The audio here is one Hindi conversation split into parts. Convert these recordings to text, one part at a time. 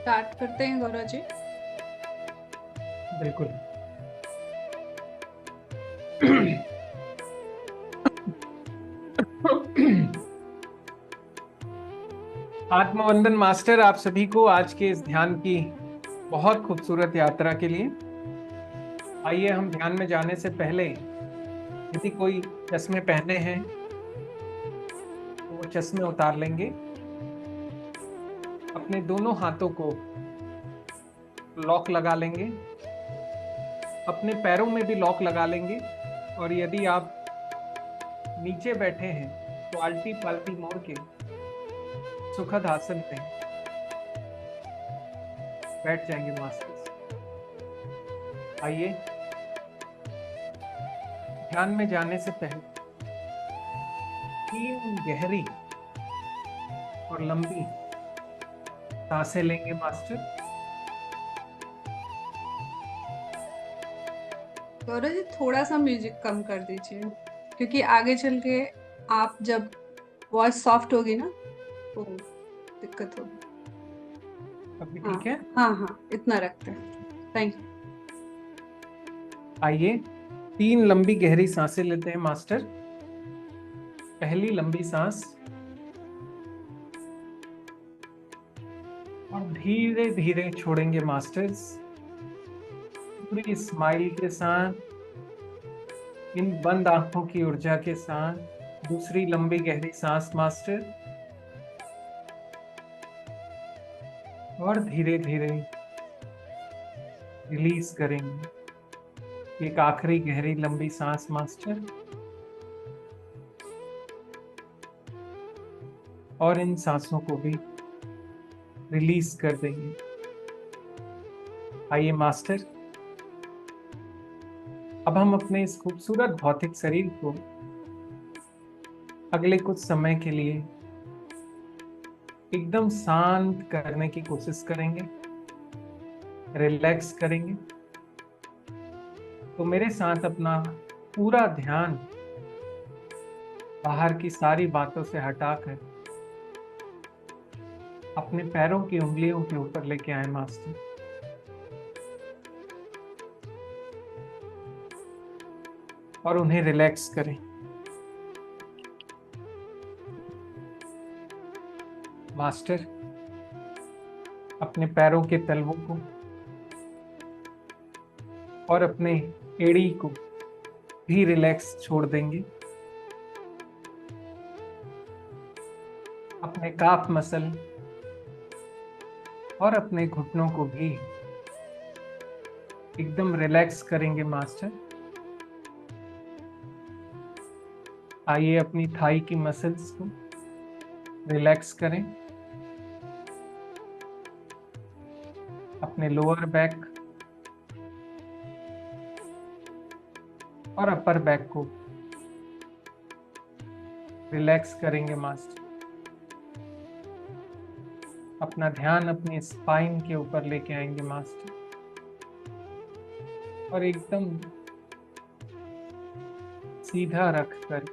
स्टार्ट करते हैं गौरव जी। बिल्कुल। आत्मवंदन मास्टर, आप सभी को आज के इस ध्यान की बहुत खूबसूरत यात्रा के लिए। आइए, हम ध्यान में जाने से पहले यदि कोई चश्मे पहने हैं तो वो चश्मे उतार लेंगे। अपने दोनों हाथों को लॉक लगा लेंगे, अपने पैरों में भी लॉक लगा लेंगे। और यदि आप नीचे बैठे हैं तो आलटी पालटी मोड़ के सुखद आसन में बैठ जाएंगे मास्टर्स। आइए, ध्यान में जाने से पहले 3 गहरी और लंबी सांसें लेंगे मास्टर। गौरव जी थोड़ा सा म्यूजिक कम कर दीजिए, क्योंकि आगे चल के आप जब वॉइस सॉफ्ट होगी ना तो दिक्कत होगी। अभी हाँ ठीक है? हाँ हाँ, इतना रखते हैं। Thank you. आइए, 3 लंबी गहरी सांसें लेते हैं मास्टर। पहली लंबी सांस, और धीरे धीरे छोड़ेंगे मास्टर्स, पूरी स्माइल के साथ, इन बंद आंखों की ऊर्जा के साथ। दूसरी लंबी गहरी सांस मास्टर, और धीरे धीरे रिलीज करेंगे। एक आखिरी गहरी लंबी सांस मास्टर, और इन सांसों को भी रिलीज कर देंगे। आइए मास्टर, अब हम अपने इस खूबसूरत भौतिक शरीर को अगले कुछ समय के लिए एकदम शांत करने की कोशिश करेंगे, रिलैक्स करेंगे। तो मेरे साथ अपना पूरा ध्यान बाहर की सारी बातों से हटाकर अपने पैरों की उंगलियों के ऊपर लेके आए मास्टर, और उन्हें रिलैक्स करें। मास्टर, अपने पैरों के तलवों को और अपने एड़ी को भी रिलैक्स छोड़ देंगे। अपने काफ मसल और अपने घुटनों को भी एकदम रिलैक्स करेंगे मास्टर। आइए, अपनी थाई की मसल्स को रिलैक्स करें। अपने लोअर बैक और अपर बैक को रिलैक्स करेंगे मास्टर। अपना ध्यान अपनी स्पाइन के ऊपर लेके आएंगे मास्टर, और एकदम सीधा रखकर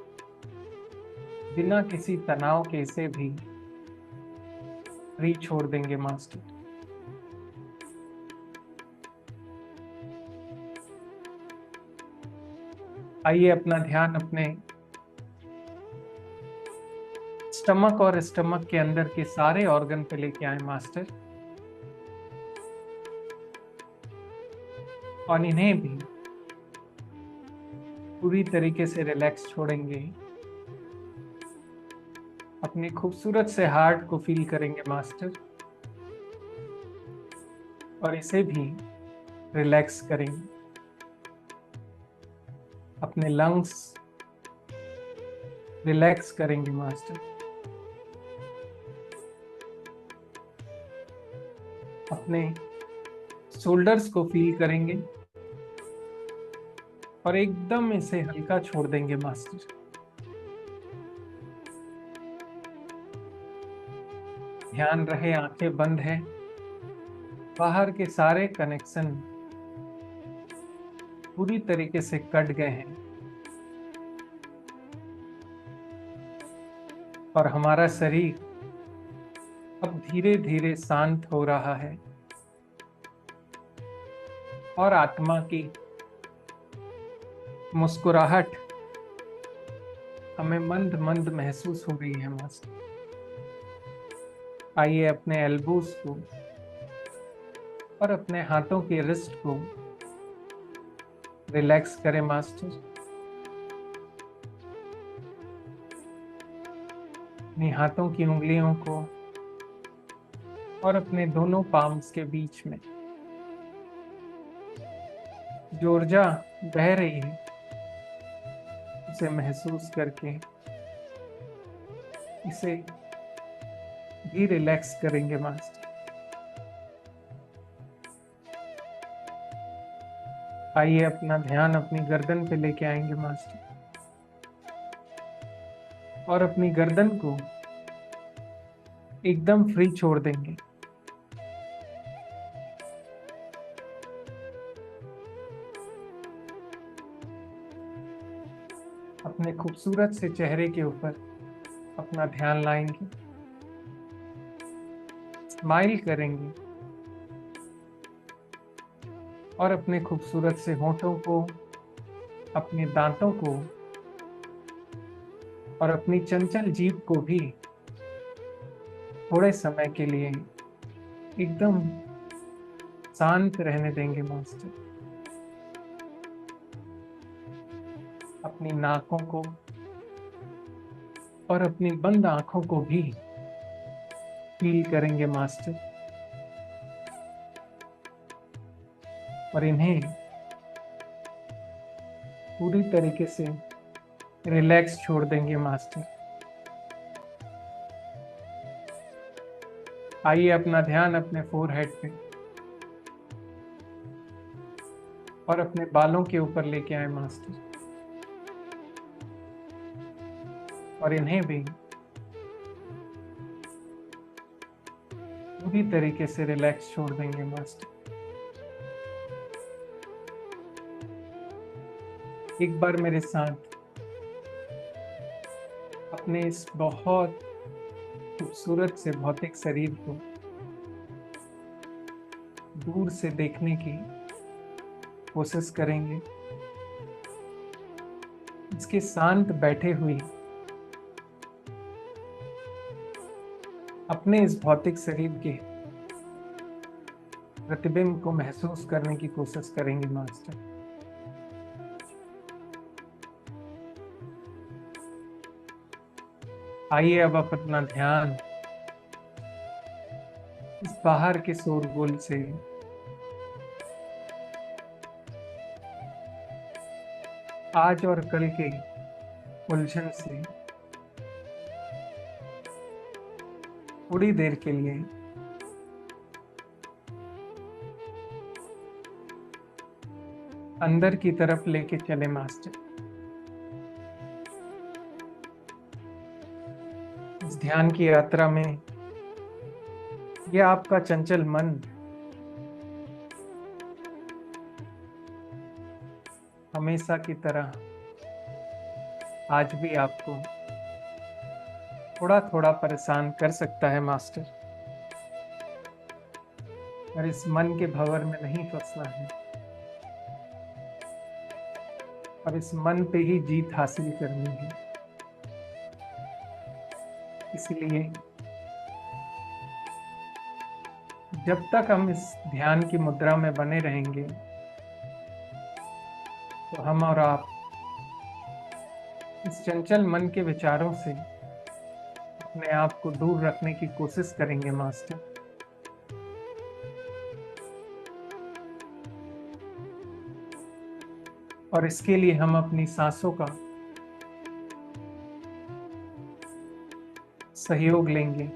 बिना किसी तनाव के इसे भी फ्री छोड़ देंगे मास्टर। आइए, अपना ध्यान अपने स्टमक और स्टमक के अंदर के सारे ऑर्गन पे लेके आए मास्टर, और इन्हें भी पूरी तरीके से रिलैक्स छोड़ेंगे। अपने खूबसूरत से हार्ट को फील करेंगे मास्टर, और इसे भी रिलैक्स करेंगे। अपने लंग्स रिलैक्स करेंगे मास्टर। अपने शोल्डर्स को फील करेंगे और एकदम इसे हल्का छोड़ देंगे मास्टर। ध्यान रहे, आंखें बंद है, बाहर के सारे कनेक्शन पूरी तरीके से कट गए हैं, और हमारा शरीर अब धीरे धीरे शांत हो रहा है और आत्मा की मुस्कुराहट हमें मंद मंद महसूस हो रही है मास्टर। आइए अपने एल्बोज को और अपने हाथों के रिस्ट को रिलैक्स करें मास्टर। अपने हाथों की उंगलियों को और अपने दोनों पाम्स के बीच में जो ऊर्जा बह रही है उसे महसूस करके इसे भी रिलैक्स करेंगे मास्टर। आइए अपना ध्यान अपनी गर्दन पे लेके आएंगे मास्टर और अपनी गर्दन को एकदम फ्री छोड़ देंगे। अपने खूबसूरत से चेहरे के ऊपर अपना ध्यान लाएंगे, स्माइल करेंगे और अपने खूबसूरत से होठों को, अपने दांतों को और अपनी चंचल जीभ को भी थोड़े समय के लिए एकदम शांत रहने देंगे मास्टर। अपनी नाकों को और अपनी बंद आंखों को भी फील करेंगे मास्टर और इन्हें पूरी तरीके से रिलैक्स छोड़ देंगे मास्टर। आइए अपना ध्यान अपने फोरहेड पे और अपने बालों के ऊपर लेके आए मास्टर और इन्हें भी पूरी तरीके से रिलैक्स छोड़ देंगे मास्टर। एक बार मेरे साथ अपने इस बहुत खूबसूरत से भौतिक शरीर को दूर से देखने की कोशिश करेंगे। इसके शांत बैठे हुए अपने इस भौतिक शरीर के प्रतिबिंब को महसूस करने की कोशिश करेंगे मास्टर। आइए अब आप अपना ध्यान इस बाहर के शोरगुल से आज और कल के उलझन से थोड़ी देर के लिए अंदर की तरफ लेके चले मास्टर। इस ध्यान की यात्रा में यह आपका चंचल मन हमेशा की तरह आज भी आपको थोड़ा थोड़ा परेशान कर सकता है मास्टर, और इस मन के भंवर में नहीं फंसना है और इस मन पे ही जीत हासिल करनी है। इसलिए जब तक हम इस ध्यान की मुद्रा में बने रहेंगे तो हम और आप इस चंचल मन के विचारों से अपने आप को दूर रखने की कोशिश करेंगे मास्टर। और इसके लिए हम अपनी सांसों का सहयोग लेंगे।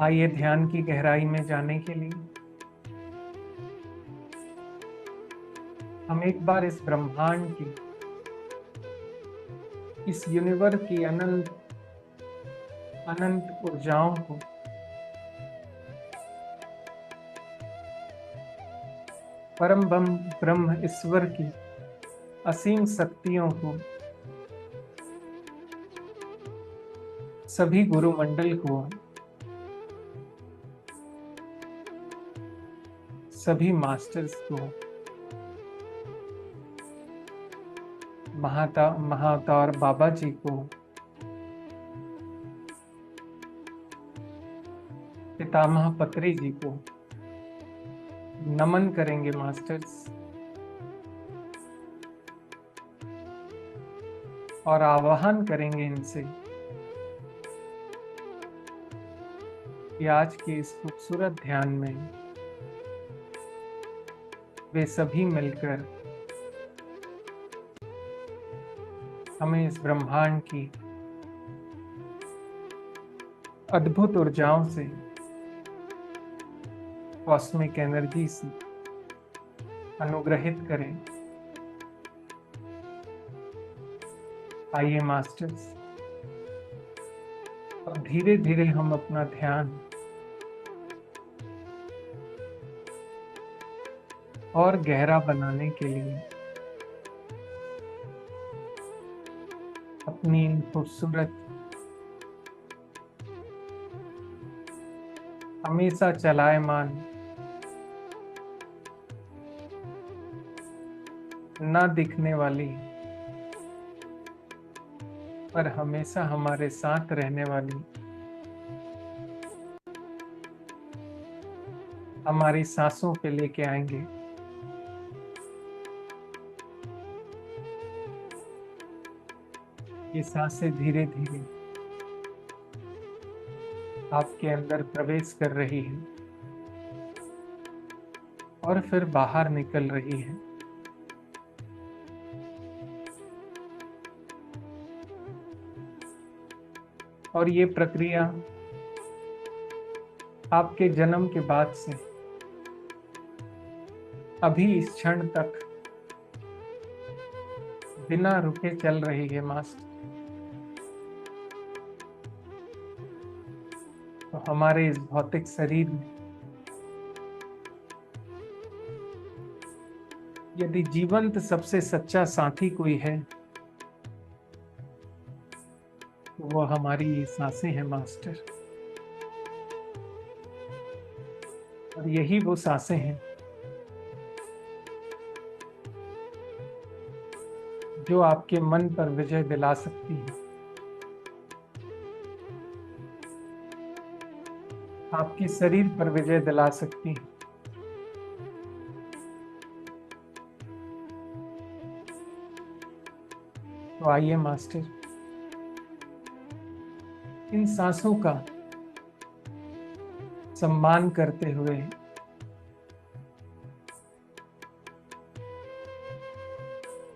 आइए ध्यान की गहराई में जाने के लिए हम एक बार इस ब्रह्मांड की, इस यूनिवर्स की अनंत अनंत ऊर्जाओं को परम ब्रह्म ईश्वर की असीम शक्तियों को सभी गुरु मंडल को, सभी मास्टर्स को, महाअवतार बाबा जी को, पितामह पत्री जी को नमन करेंगे मास्टर्स, और आवाहन करेंगे इनसे कि आज के इस खूबसूरत ध्यान में वे सभी मिलकर हमें इस ब्रह्मांड की अद्भुत ऊर्जाओं से, कॉस्मिक एनर्जी से अनुग्रहित करें। आइए मास्टर्स, अब धीरे धीरे हम अपना ध्यान और गहरा बनाने के लिए अपनी इन खूबसूरत, हमेशा चलायमान, ना दिखने वाली पर हमेशा हमारे साथ रहने वाली हमारी सांसों पे लेके आएंगे। ये सांसें धीरे धीरे आपके अंदर प्रवेश कर रही है और फिर बाहर निकल रही है। और ये प्रक्रिया आपके जन्म के बाद से अभी इस क्षण तक बिना रुके चल रही है मास्टर। तो हमारे इस भौतिक शरीर में यदि जीवंत सबसे सच्चा साथी कोई है तो वो हमारी ये सांसें हैं मास्टर। और यही वो सांसें हैं जो आपके मन पर विजय दिला सकती है, आपके शरीर पर विजय दिला सकती है। तो आइए मास्टर, इन सांसों का सम्मान करते हुए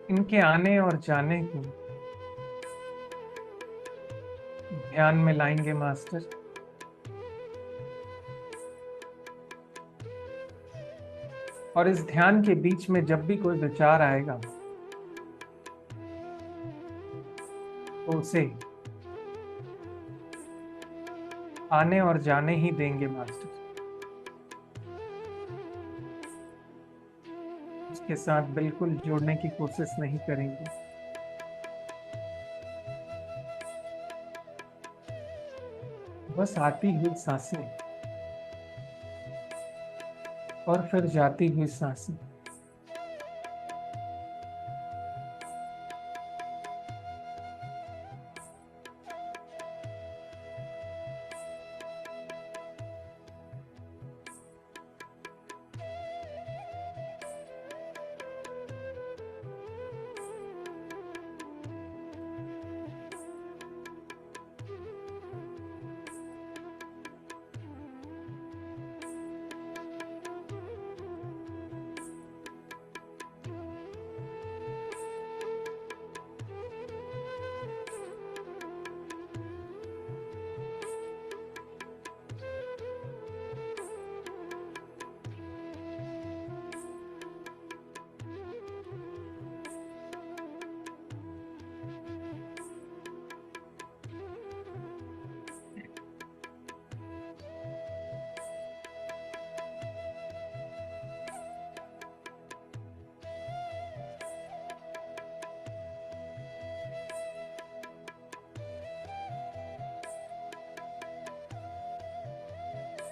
इनके आने और जाने को ध्यान में लाएंगे मास्टर। और इस ध्यान के बीच में जब भी कोई विचार आएगा तो उसे आने और जाने ही देंगे मास्टर। उसके साथ बिल्कुल जोड़ने की कोशिश नहीं करेंगे। बस आती हुई सांसें और फिर जाती हुई सांसें।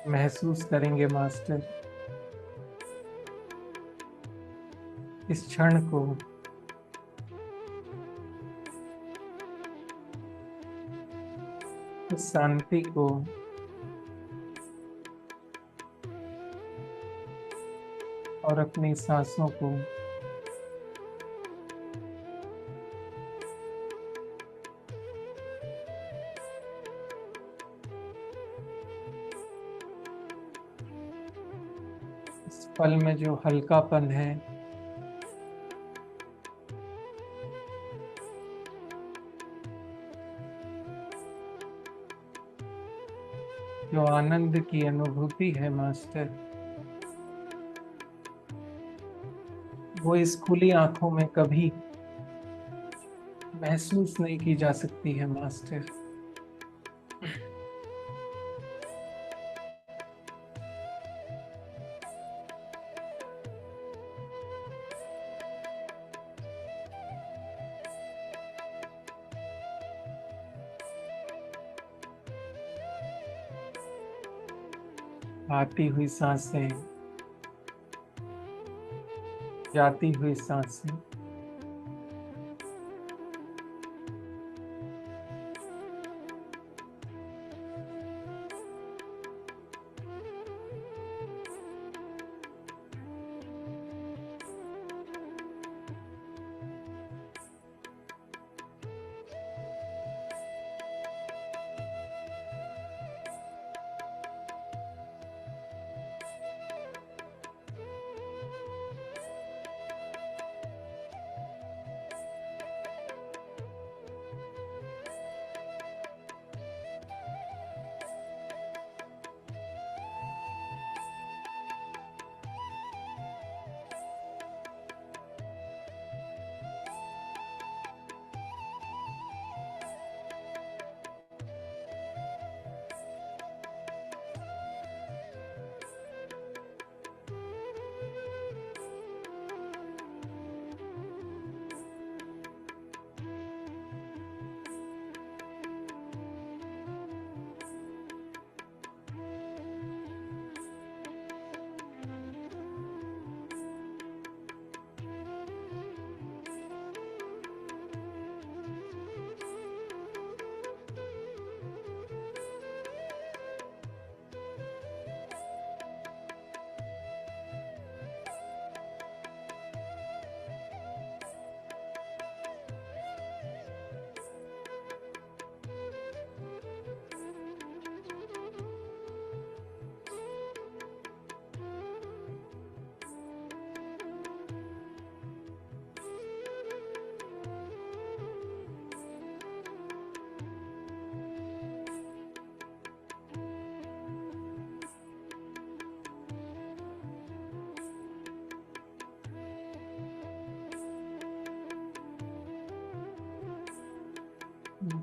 महसूस करेंगे मास्टर इस क्षण को, इस शांति को, और अपनी सांसों को। इस पल में जो हल्कापन है, जो आनंद की अनुभूति है मास्टर, वो इस खुली आंखों में कभी महसूस नहीं की जा सकती है मास्टर। आती हुई सांसें, जाती हुई सांसें,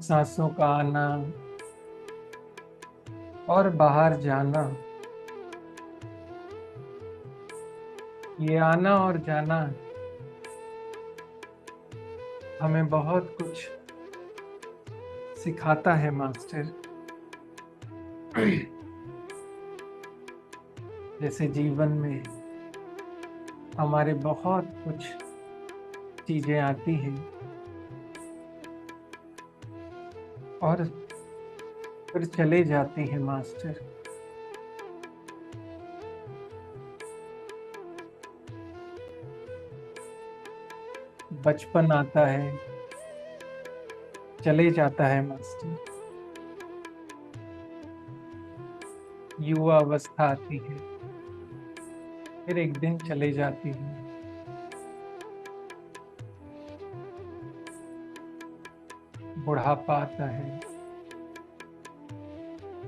सांसों का आना और बाहर जाना, ये आना और जाना हमें बहुत कुछ सिखाता है मास्टर। जैसे जीवन में हमारे बहुत कुछ चीजें आती हैं और फिर चले जाती हैं मास्टर। बचपन आता है, चले जाता है मास्टर। युवा अवस्था आती है, फिर एक दिन चले जाती है। बुढ़ापा आता है,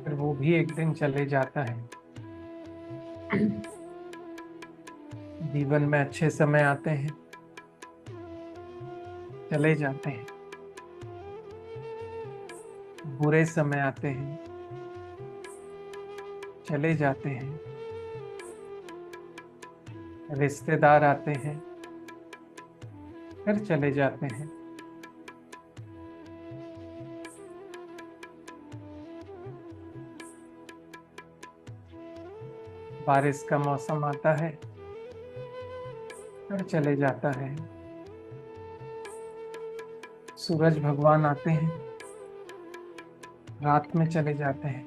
फिर वो भी एक दिन चले जाता है। जीवन में अच्छे समय आते हैं, चले जाते हैं। बुरे समय आते हैं, चले जाते हैं। रिश्तेदार आते हैं, फिर चले जाते हैं। बारिश का मौसम आता है और चले जाता है। सूरज भगवान आते हैं, रात में चले जाते हैं।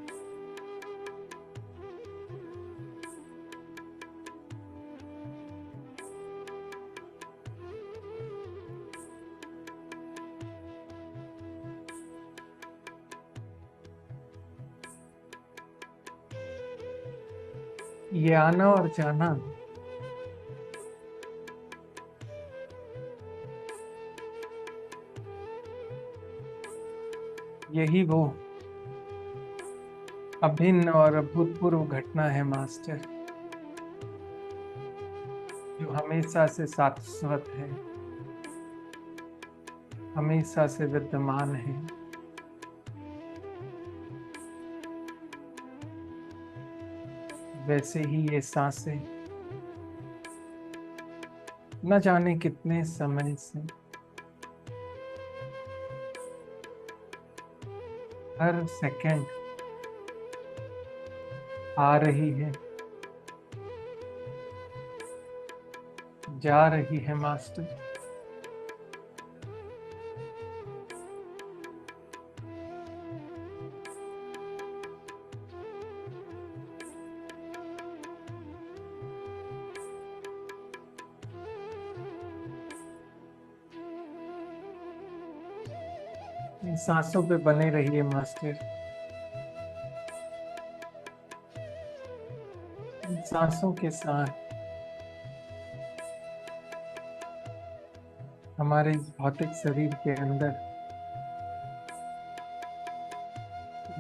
ये आना और जाना यही वो अभिन्न और अभूतपूर्व घटना है मास्टर, जो हमेशा से शाश्वत है, हमेशा से विद्यमान है। वैसे ही ये सांसें न जाने कितने समय से हर सेकंड आ रही है, जा रही है मास्टर। इन सांसों पे बने रहिए मास्टर। इन सांसों के साथ हमारे इस भौतिक शरीर के अंदर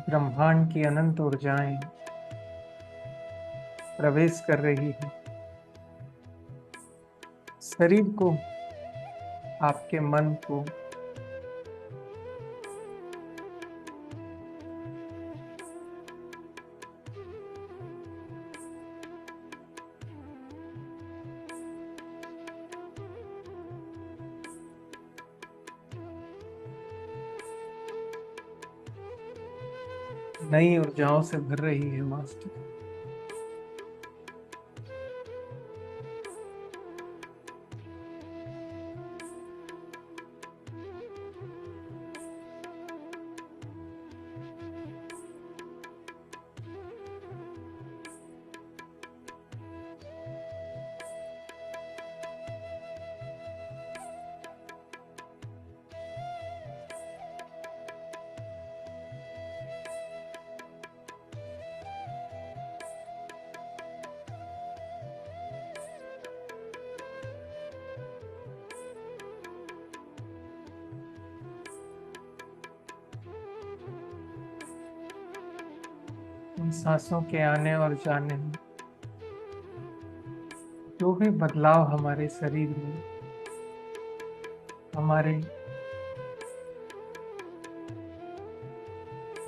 ब्रह्मांड की अनंत ऊर्जाएं प्रवेश कर रही है। शरीर को, आपके मन को नई ऊर्जाओं से भर रही है मास्टर। इन सांसों के आने और जाने में जो भी बदलाव हमारे शरीर में, हमारे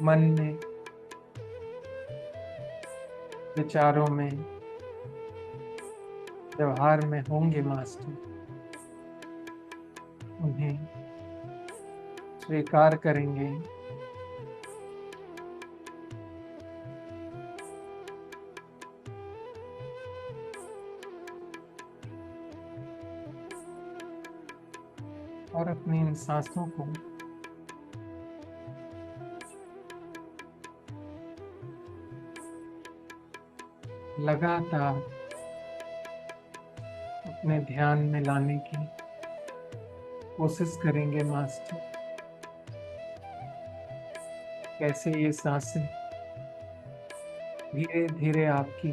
मन में, विचारों में, व्यवहार में होंगे मास्टर, उन्हें स्वीकार करेंगे। और अपनी इन सांसों को लगातार अपने ध्यान में लाने की कोशिश करेंगे मास्टर। कैसे ये सांसें धीरे धीरे आपकी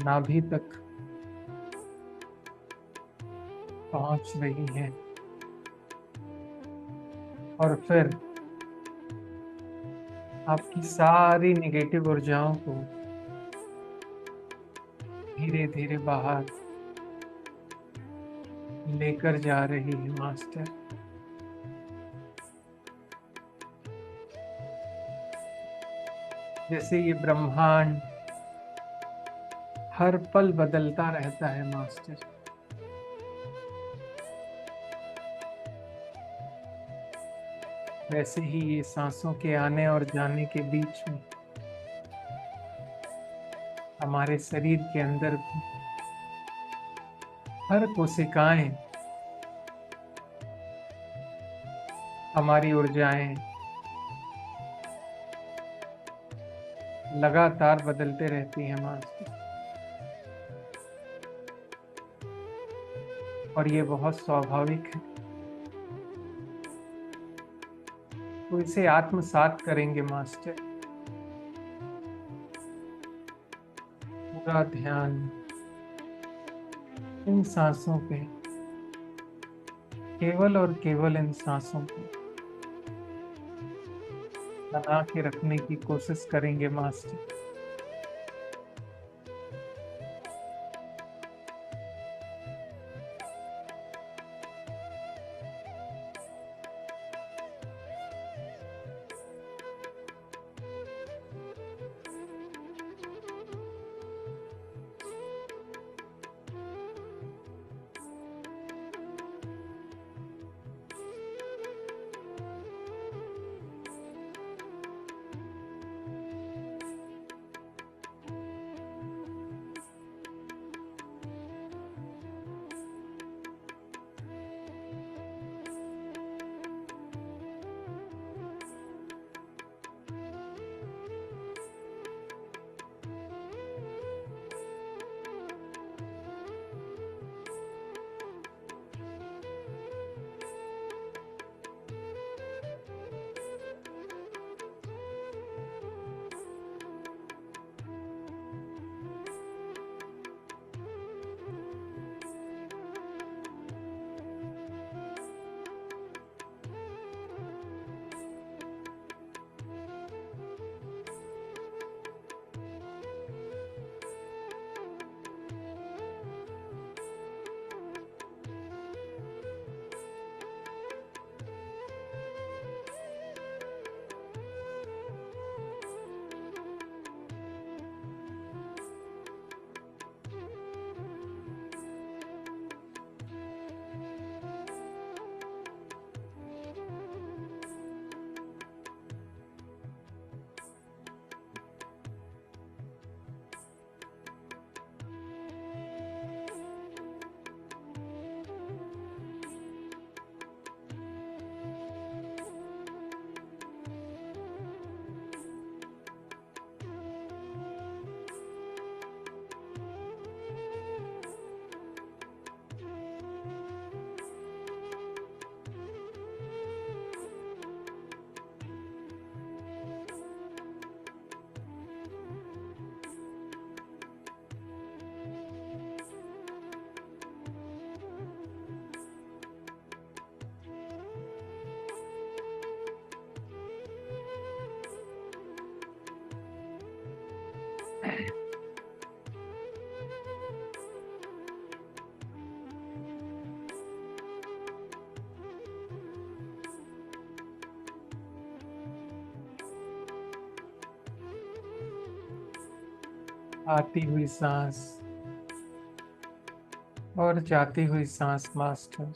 नाभि तक पहुंच रही हैं और फिर आपकी सारी नेगेटिव ऊर्जाओं को धीरे धीरे बाहर लेकर जा रही है मास्टर। जैसे ये ब्रह्मांड हर पल बदलता रहता है मास्टर, वैसे ही ये सांसों के आने और जाने के बीच में हमारे शरीर के अंदर भी हर कोशिकाएं, हमारी ऊर्जाएं लगातार बदलते रहती हैं मास्टर। और ये बहुत स्वाभाविक है। तो इसे आत्मसात करेंगे मास्टर। पूरा ध्यान इन सांसों पे, केवल और केवल इन सांसों पे बना के रखने की कोशिश करेंगे मास्टर। आती हुई सांस और जाती हुई सांस मास्टर,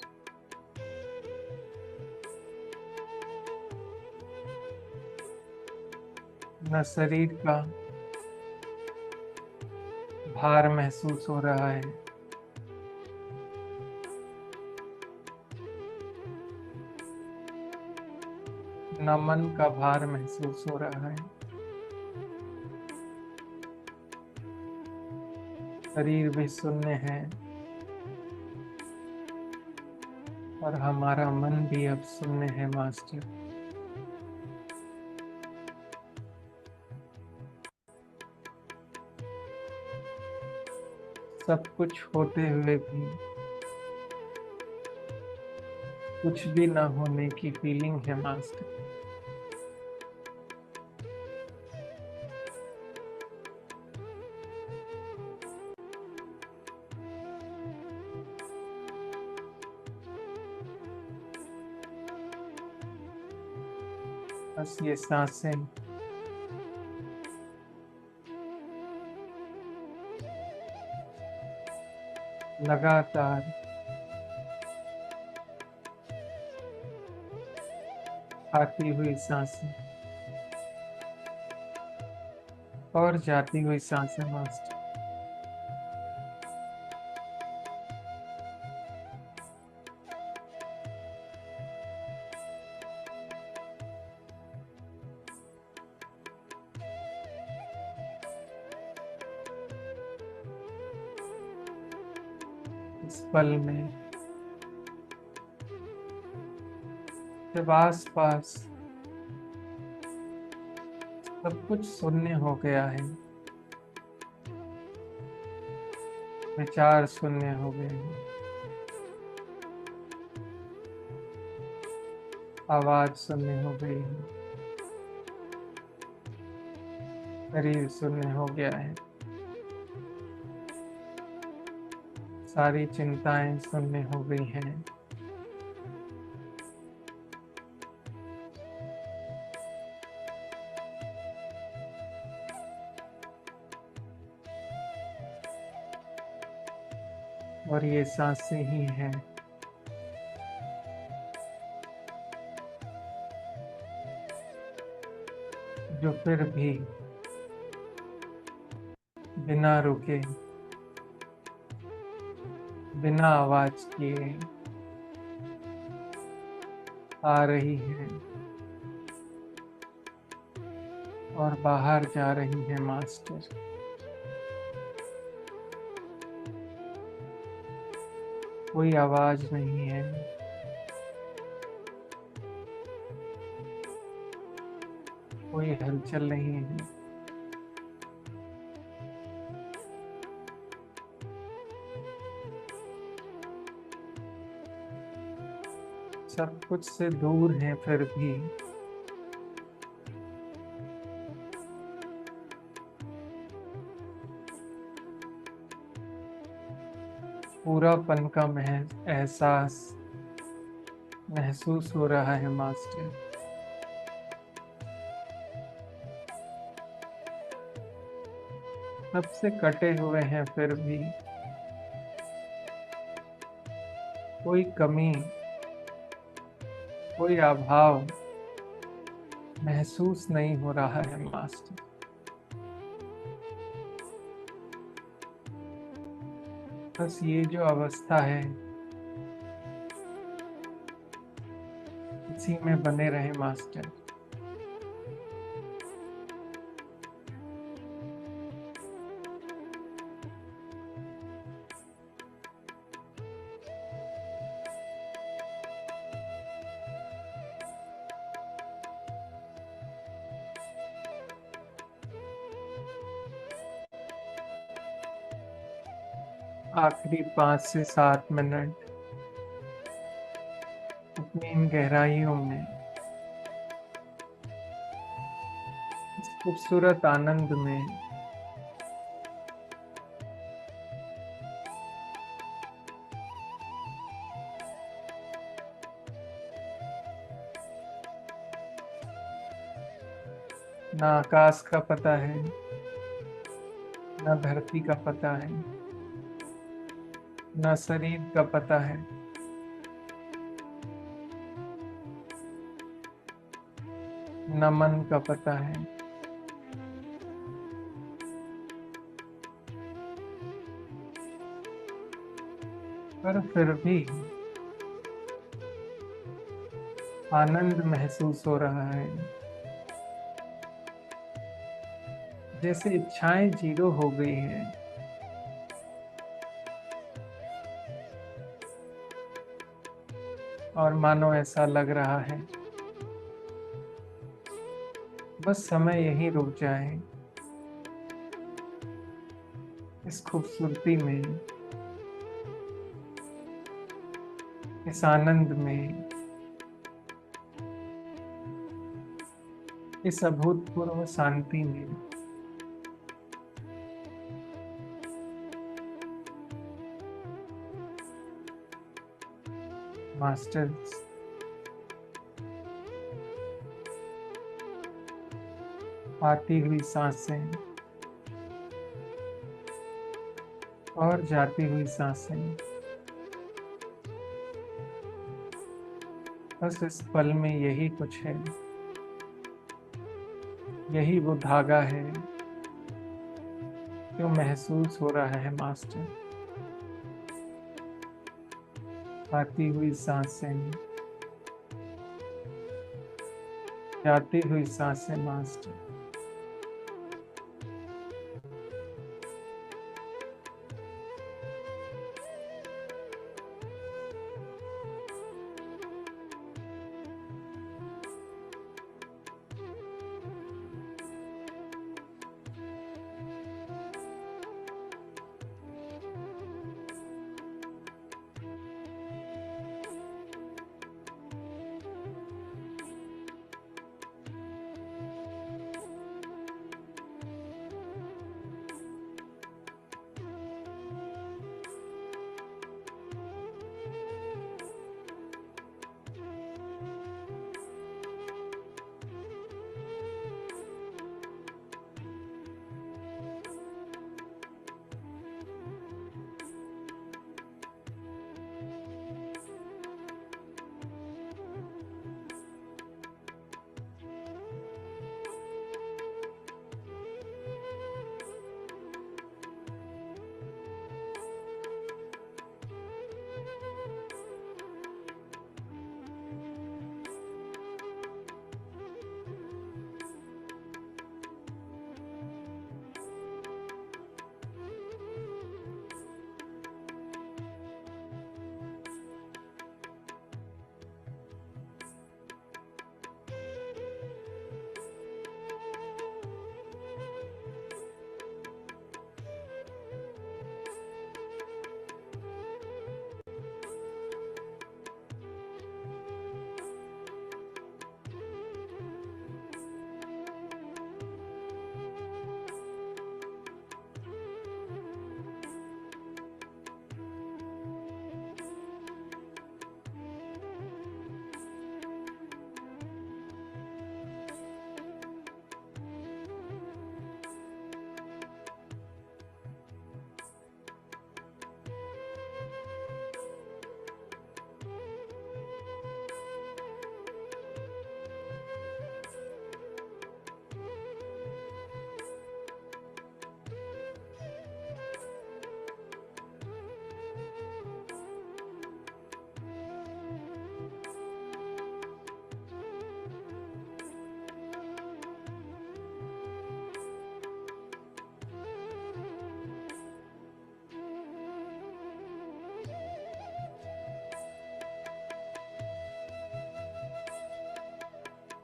न शरीर का भार महसूस हो रहा है, न मन का भार महसूस हो रहा है। शरीर भी शून्य है और हमारा मन भी अब शून्य है मास्टर। सब कुछ होते हुए भी कुछ भी ना होने की फीलिंग है मास्टर। बस ये सांसें लगातार आती हुई सांसें और जाती हुई सांसें मास्टर। इस पल में जब आस पास सब कुछ शून्य हो गया है, विचार शून्य हो गए हैं, आवाज शून्य हो गई है, शरीर शून्य हो गया है, सारी चिंताएं शून्य हो गई हैं, और ये सांसें ही हैं जो फिर भी बिना रुके, बिना आवाज किए आ रही हैं और बाहर जा रही हैं मास्टर। कोई आवाज नहीं है, कोई हलचल नहीं है, सब कुछ से दूर हैं फिर भी पूरापन का एहसास महसूस हो रहा है मास्टर। सबसे कटे हुए हैं फिर भी कोई कमी, कोई अभाव महसूस नहीं हो रहा है मास्टर। बस ये जो अवस्था है इसी में बने रहे मास्टर। आखिरी 5 से 7 मिनट अपनी इन गहराइयों में इस खूबसूरत आनंद में ना आकाश का पता है, ना धरती का पता है, ना शरीर का पता है, न मन का पता है। पर फिर भी आनंद महसूस हो रहा है, जैसे इच्छाएं जीरो हो गई हैं और मानो ऐसा लग रहा है बस समय यहीं रुक जाए, इस खूबसूरती में, इस आनंद में, इस अभूतपूर्व शांति में। मास्टर्स आती हुई सांसें और जाती हुई सांसें, बस इस पल में यही कुछ है, यही वो धागा है क्यों महसूस हो रहा है मास्टर? आती हुई सांसें, जाती हुई सांसें मास्टर।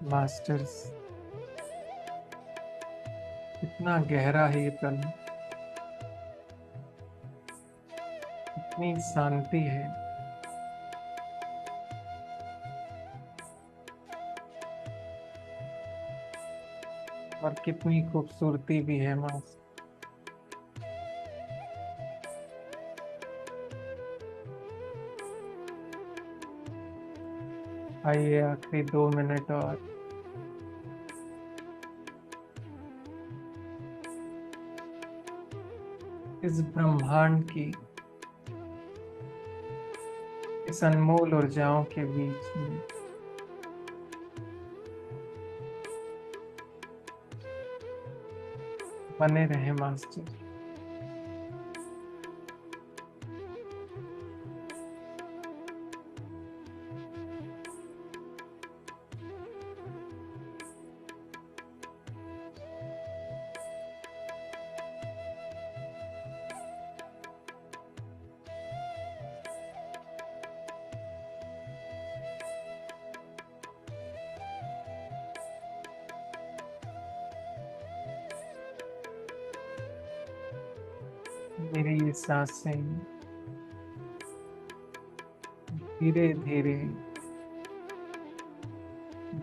मास्टर्स, कितना गहरा है ये पल, इतनी शांति है और कितनी खूबसूरती भी है मास्टर। आइए आखिरी 2 मिनट और इस ब्रह्मांड की, इस अनमोल ऊर्जाओं के बीच में बने रहे मास्टर। मेरी ये सांसें धीरे धीरे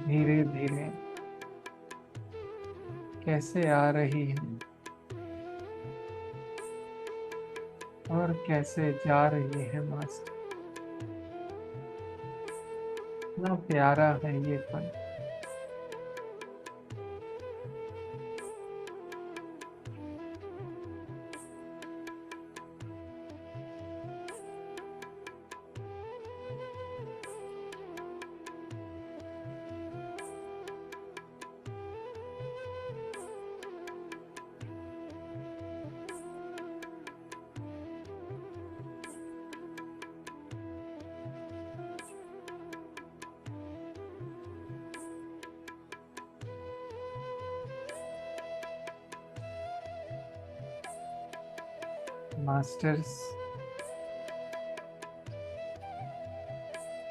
धीरे धीरे कैसे आ रही है और कैसे जा रही है मास्टर। इतना प्यारा है ये पल। मास्टर्स,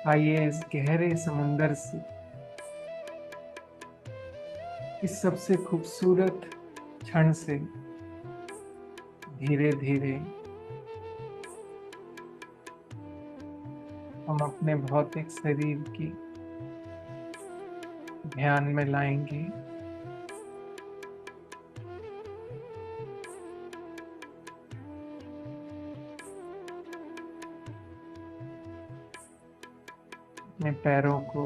आइए इस गहरे समुंदर से, इस सबसे खूबसूरत क्षण से धीरे धीरे हम अपने भौतिक शरीर की ध्यान में लाएंगे। अपने पैरों को,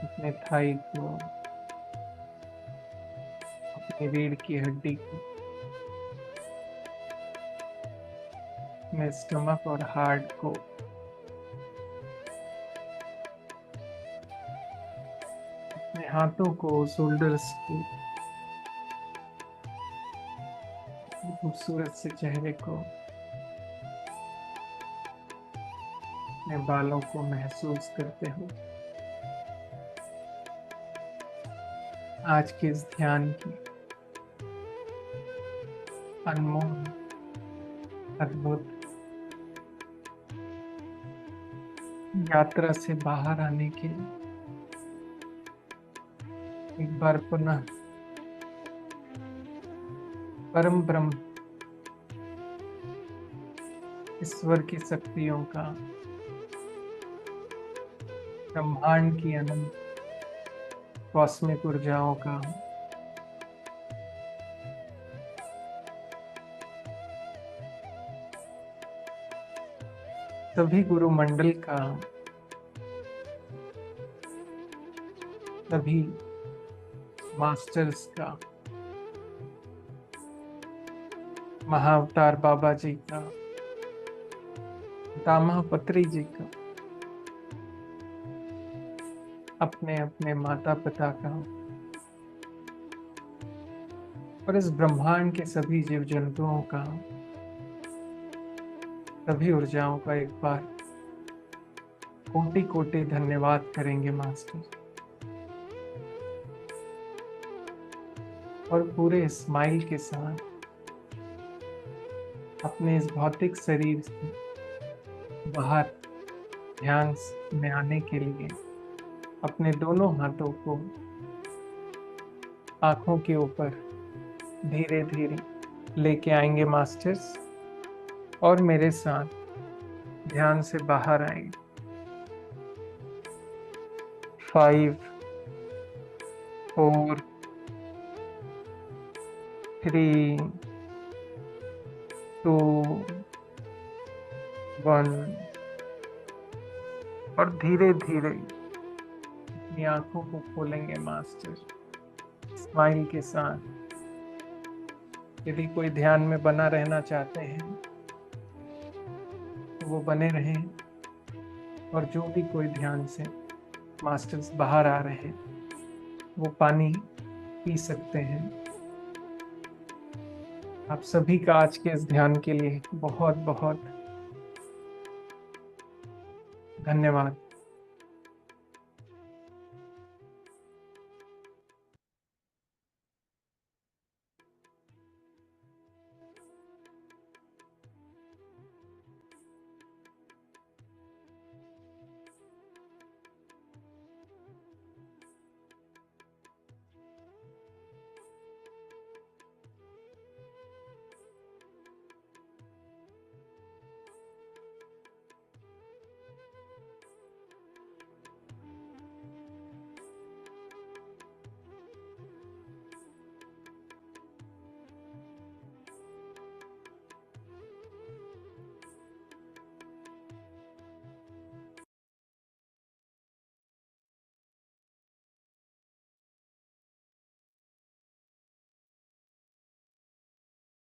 अपने थाई को, अपनी रीढ़ की हड्डी को, अपने स्टमक और हार्ट को, अपने हाथों को, शोल्डर्स को, अपने खूबसूरत से चेहरे को, अपने बालों को महसूस करते हो। आज के इस ध्यान की अनमोल, अद्भुत यात्रा से बाहर आने के लिए एक बार पुनः परम ब्रह्म, ईश्वर की शक्तियों का, ब्रह्मांड की अनंत कॉस्मिक ऊर्जाओं का, सभी गुरु मंडल का, सभी मास्टर्स का, महाअवतार बाबा जी का, दामा पत्री जी का, अपने अपने माता पिता का, और इस ब्रह्मांड के सभी जीव जंतुओं का, सभी ऊर्जाओं का एक बार कोटि कोटि धन्यवाद करेंगे मास्टर। और पूरे स्माइल के साथ अपने इस भौतिक शरीर से बाहर ध्यान में आने के लिए अपने दोनों हाथों को आंखों के ऊपर धीरे धीरे लेके आएंगे मास्टर्स, और मेरे साथ ध्यान से बाहर आएंगे। 5, 4, 3, 2, 1, और धीरे धीरे अपनी आंखों को खोलेंगे मास्टर, स्माइल के साथ। यदि कोई ध्यान में बना रहना चाहते हैं तो वो बने रहें, और जो भी कोई ध्यान से मास्टर्स बाहर आ रहे हैं वो पानी पी सकते हैं। आप सभी का आज के इस ध्यान के लिए बहुत बहुत धन्यवाद।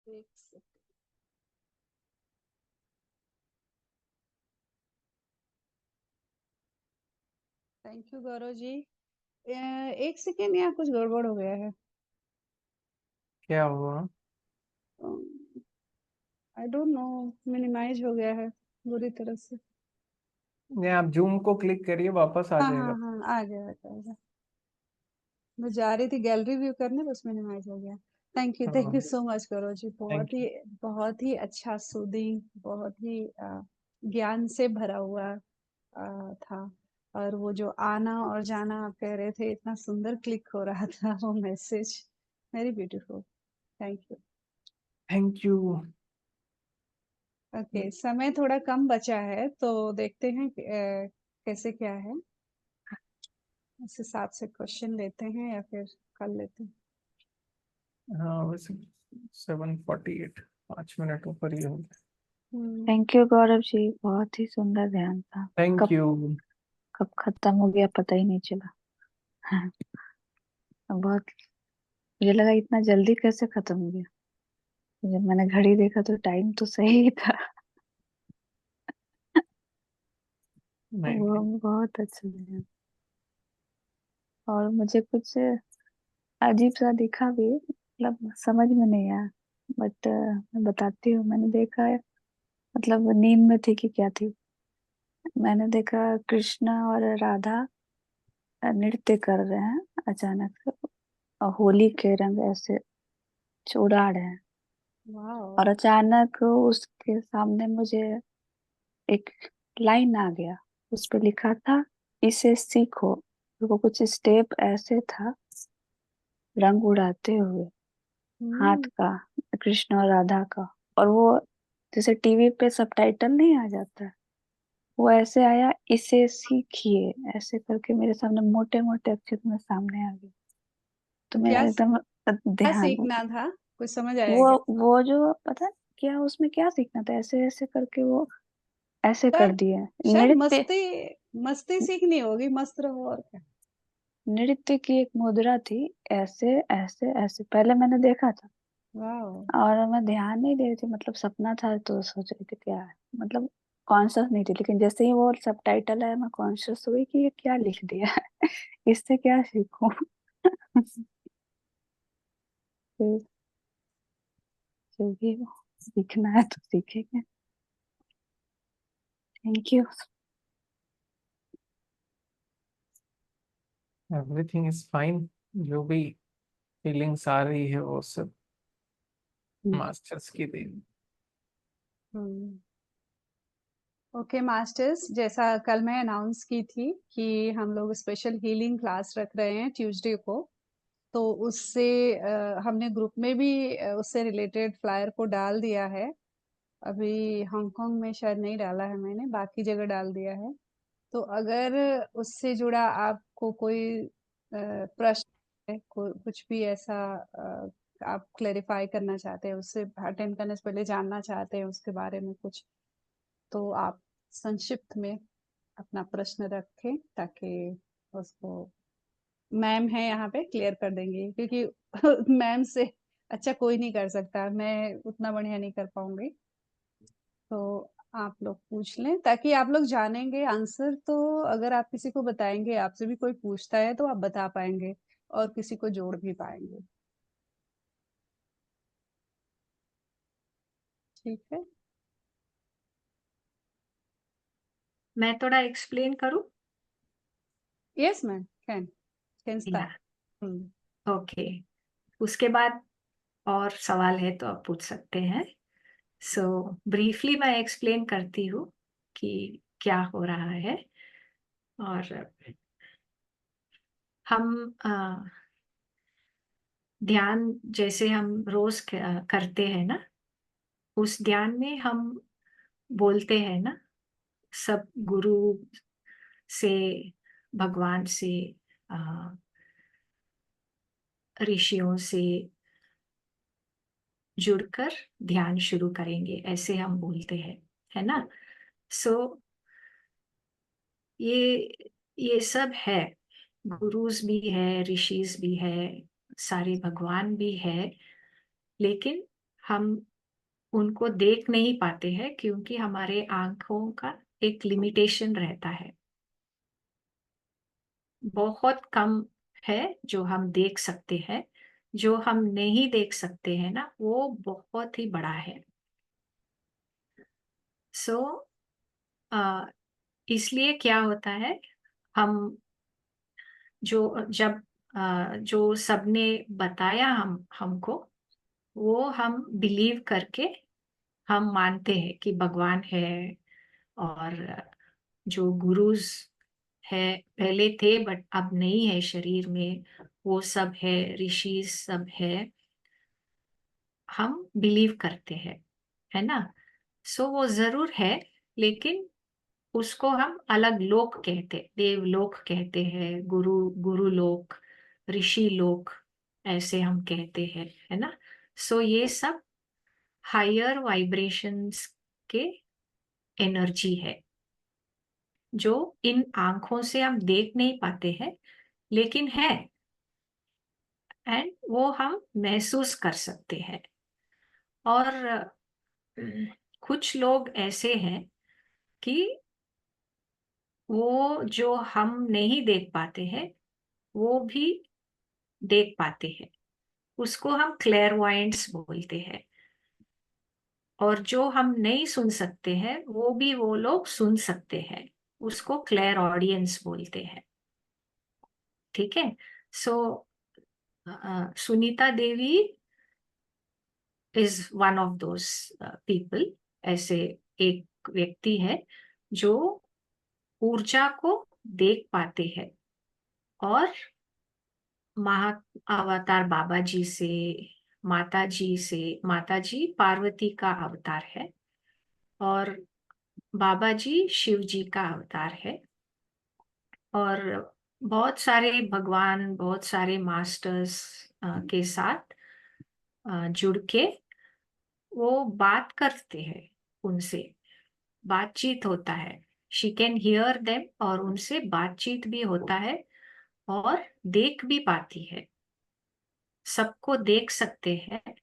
एक second. Thank you Gaurav ji. एक सेकेंड, यहाँ कुछ गड़बड़ हो गया है। क्या हुआ? आई डोंट नो, मिनिमाइज हो गया है बुरी तरह से। नहीं, आप जूम को क्लिक करिए, वापस आ हाँ हाँ जाएगा। हाँ, आ गया आ गया। मैं जा रही थी गैलरी व्यू करने, बस मिनिमाइज हो गया। Thank you so much Gaurav ji. Thank you. बहुत ही अच्छा, सूदिंग, बहुत ही ज्ञान से भरा हुआ था। और वो जो आना और जाना आप कह रहे थे, इतना सुंदर क्लिक हो रहा था वो message. Very beautiful. Thank you. Thank you. Okay, समय थोड़ा कम बचा है तो देखते हैं कैसे क्या है। उस हिसाब से क्वेश्चन लेते हैं या फिर कर लेते हैं। हाँ वैसे 7:48, 5 मिनट ऊपर ही हो गया। हम्म, थैंक यू गौरव जी, बहुत ही सुंदर ध्यान था। थैंक कब यू। कब खत्म हो गया पता ही नहीं चला। बहुत, मुझे लगा इतना जल्दी कैसे खत्म हो गया। जब मैंने घड़ी देखा तो टाइम तो सही ही था। वो नहीं बहुत अच्छा लगा। और मुझे कुछ अजीब सा दिखा भी, मतलब समझ में नहीं आया, बट मैं बताती हूँ। मैंने देखा है, मतलब नींद में थी कि क्या थी, मैंने देखा कृष्णा और राधा नृत्य कर रहे हैं अचानक से, और होली के रंग ऐसे उड़ा रहे हैं। वाह। और अचानक उसके सामने मुझे एक लाइन आ गया, उस पे लिखा था इसे सीखो। वो कुछ स्टेप ऐसे था, रंग उड़ाते हुए हाथ हम्म, का, कृष्ण और राधा का। और वो जैसे टीवी पे सबटाइटल नहीं आ जाता है, वो ऐसे आया, इसे सीखिए ऐसे करके मेरे सामने मोटे मोटे अक्षर में सामने आ गया। तो तो मैं एकदम क्या ध्यान, सीखना था? कुछ समझ आया वो क्या? वो जो पता नहीं क्या उसमें क्या सीखना था, ऐसे ऐसे करके वो ऐसे कर शायद दिया। शायद नृत्य, मस्ती, मस्ती सीखनी होगी, मस्त रहो और क्या। नृत्य की एक मुद्रा थी, ऐसे ऐसे ऐसे पहले मैंने देखा था। वाह। और मैं ध्यान नहीं दे रही थी, मतलब सपना था तो सोच रही थी क्या है, मतलब कॉन्शियस नहीं थी। लेकिन जैसे ही वो सबटाइटल आया मैं कॉन्शियस हुई कि ये क्या लिख दिया है। इससे क्या सीखूं। फिर जो भी हो, सीखना है तो सीखेंगे। Thank you. Everything is fine. जो भी फीलिंग्स आ रही है वो सब मास्टर्स की देन। हम्म। ओके मास्टर्स, जैसा कल मैं अनाउंस की थी कि हम लोग स्पेशल हीलिंग क्लास रख रहे हैं ट्यूसडे को, तो उससे हमने ग्रुप में भी उससे रिलेटेड फ्लायर को डाल दिया है। अभी हांगकांग में शायद नहीं डाला है मैंने, बाकी जगह डाल दिया है। तो अगर उससे जुड़ा आपको कोई प्रश्न है, कुछ भी ऐसा आप क्लेरिफाई करना चाहते हैं, उससे अटेंड करने से पहले जानना चाहते हैं उसके बारे में कुछ, तो आप संक्षिप्त में अपना प्रश्न रखें ताकि उसको, मैम है यहाँ पे, क्लियर कर देंगे, क्योंकि मैम से अच्छा कोई नहीं कर सकता, मैं उतना बढ़िया नहीं कर पाऊंगी। तो आप लोग पूछ लें ताकि आप लोग जानेंगे आंसर, तो अगर आप किसी को बताएंगे, आपसे भी कोई पूछता है तो आप बता पाएंगे और किसी को जोड़ भी पाएंगे। ठीक है। मैं थोड़ा एक्सप्लेन करूं? यस मैम, कैन या, स्टार्ट। हम्म। ओके। उसके बाद और सवाल है तो आप पूछ सकते हैं। सो ब्रीफली मैं एक्सप्लेन करती हूँ कि क्या हो रहा है। और हम ध्यान जैसे हम रोज करते हैं ना, उस ध्यान में हम बोलते हैं ना, सब गुरु से, भगवान से, अ, ऋषियों से जुड़कर ध्यान शुरू करेंगे, ऐसे हम बोलते हैं, है ना। सो ये सब है, गुरुज भी है, ऋषिज भी है, सारे भगवान भी है। लेकिन हम उनको देख नहीं पाते हैं क्योंकि हमारे आंखों का एक लिमिटेशन रहता है। बहुत कम है जो हम देख सकते हैं। जो हम नहीं देख सकते हैं ना, वो बहुत ही बड़ा है। सो इसलिए क्या होता है, हम जो जब जो सबने बताया हमको, वो हम बिलीव करके हम मानते हैं कि भगवान है, और जो गुरुज है पहले थे बट अब नहीं है शरीर में, वो सब है, ऋषि सब है, हम बिलीव करते हैं, है ना। सो वो जरूर है, लेकिन उसको हम अलग लोक कहते, देवलोक कहते हैं, गुरु लोक, ऋषि लोक, ऐसे हम कहते हैं, है ना। सो ये सब हायर वाइब्रेशंस के एनर्जी है, जो इन आंखों से हम देख नहीं पाते हैं, लेकिन है, एंड वो हम महसूस कर सकते हैं। और कुछ लोग ऐसे हैं कि वो जो हम नहीं देख पाते हैं वो भी देख पाते हैं, उसको हम क्लेयरवॉयंट्स बोलते हैं। और जो हम नहीं सुन सकते हैं वो लोग सुन सकते हैं, उसको क्लेयर ऑडियंस बोलते हैं। ठीक है। So Sunita Devi is one of those people, ऐसे एक व्यक्ति है जो ऊर्जा को देख पाते हैं, और महा अवतार बाबा जी से, माता जी पार्वती का अवतार है, और बाबा जी शिव जी का अवतार है। और बहुत सारे भगवान, बहुत सारे मास्टर्स के साथ जुड़ के वो बात करते हैं, उनसे बातचीत होता है। शी कैन हियर देम, और उनसे बातचीत भी होता है, और देख भी पाती है, सबको देख सकते हैं।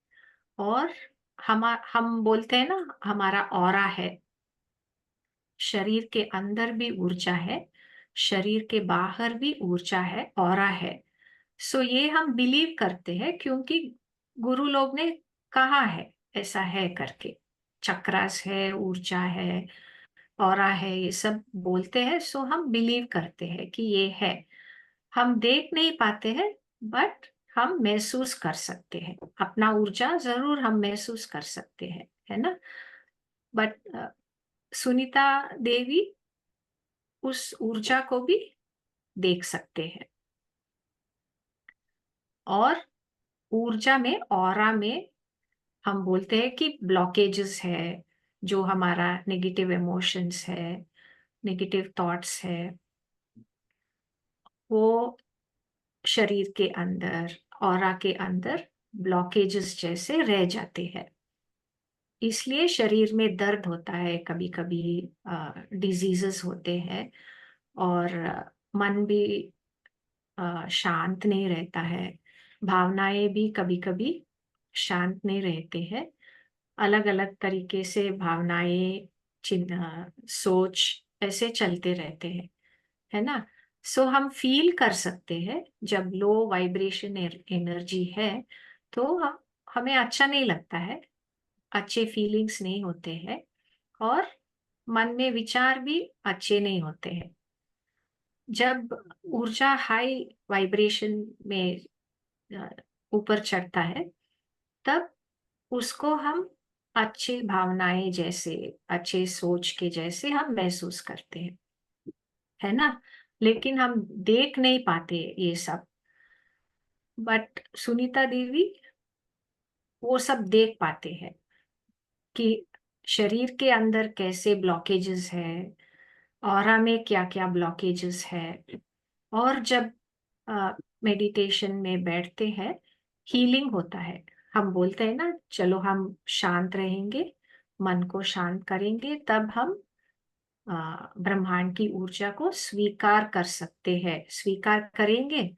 और हम बोलते हैं ना, हमारा ऑरा है, शरीर के अंदर भी ऊर्जा है, शरीर के बाहर भी ऊर्जा है, ऑरा है। सो ये हम बिलीव करते हैं, क्योंकि गुरु लोग ने कहा है ऐसा है करके, चक्रास है, ऊर्जा है, ऑरा है, ये सब बोलते हैं। सो हम बिलीव करते हैं कि ये है। हम देख नहीं पाते हैं, बट हम महसूस कर सकते हैं, अपना ऊर्जा जरूर हम महसूस कर सकते हैं, है ना। बट सुनीता देवी उस ऊर्जा को भी देख सकते हैं। और ऊर्जा में, ऑरा में, हम बोलते हैं कि ब्लॉकेजेस है, जो हमारा नेगेटिव इमोशंस है, नेगेटिव थॉट्स है, वो शरीर के अंदर, ऑरा के अंदर ब्लॉकेजेस जैसे रह जाते हैं। इसलिए शरीर में दर्द होता है, कभी कभी डिजीजेस होते हैं, और मन भी शांत नहीं रहता है, भावनाएं भी कभी कभी शांत नहीं रहते हैं। अलग अलग तरीके से भावनाएं, चिन्ह, सोच ऐसे चलते रहते हैं, है ना। सो हम फील कर सकते हैं, जब लो वाइब्रेशन एनर्जी है तो हमें अच्छा नहीं लगता है, अच्छे फीलिंग्स नहीं होते हैं, और मन में विचार भी अच्छे नहीं होते हैं। जब ऊर्जा हाई वाइब्रेशन में अ, ऊपर चढ़ता है, तब उसको हम अच्छी भावनाएं जैसे, अच्छे सोच के जैसे हम महसूस करते हैं, है ना। लेकिन हम देख नहीं पाते ये सब। बट सुनीता देवी वो सब देख पाते हैं कि शरीर के अंदर कैसे ब्लॉकेजेस है, ऑरा में क्या क्या ब्लॉकेजेस है। और जब मेडिटेशन में बैठते हैं, हीलिंग होता है। हम बोलते हैं ना, चलो हम शांत रहेंगे, मन को शांत करेंगे, तब हम ब्रह्मांड की ऊर्जा को स्वीकार कर सकते हैं, स्वीकार करेंगे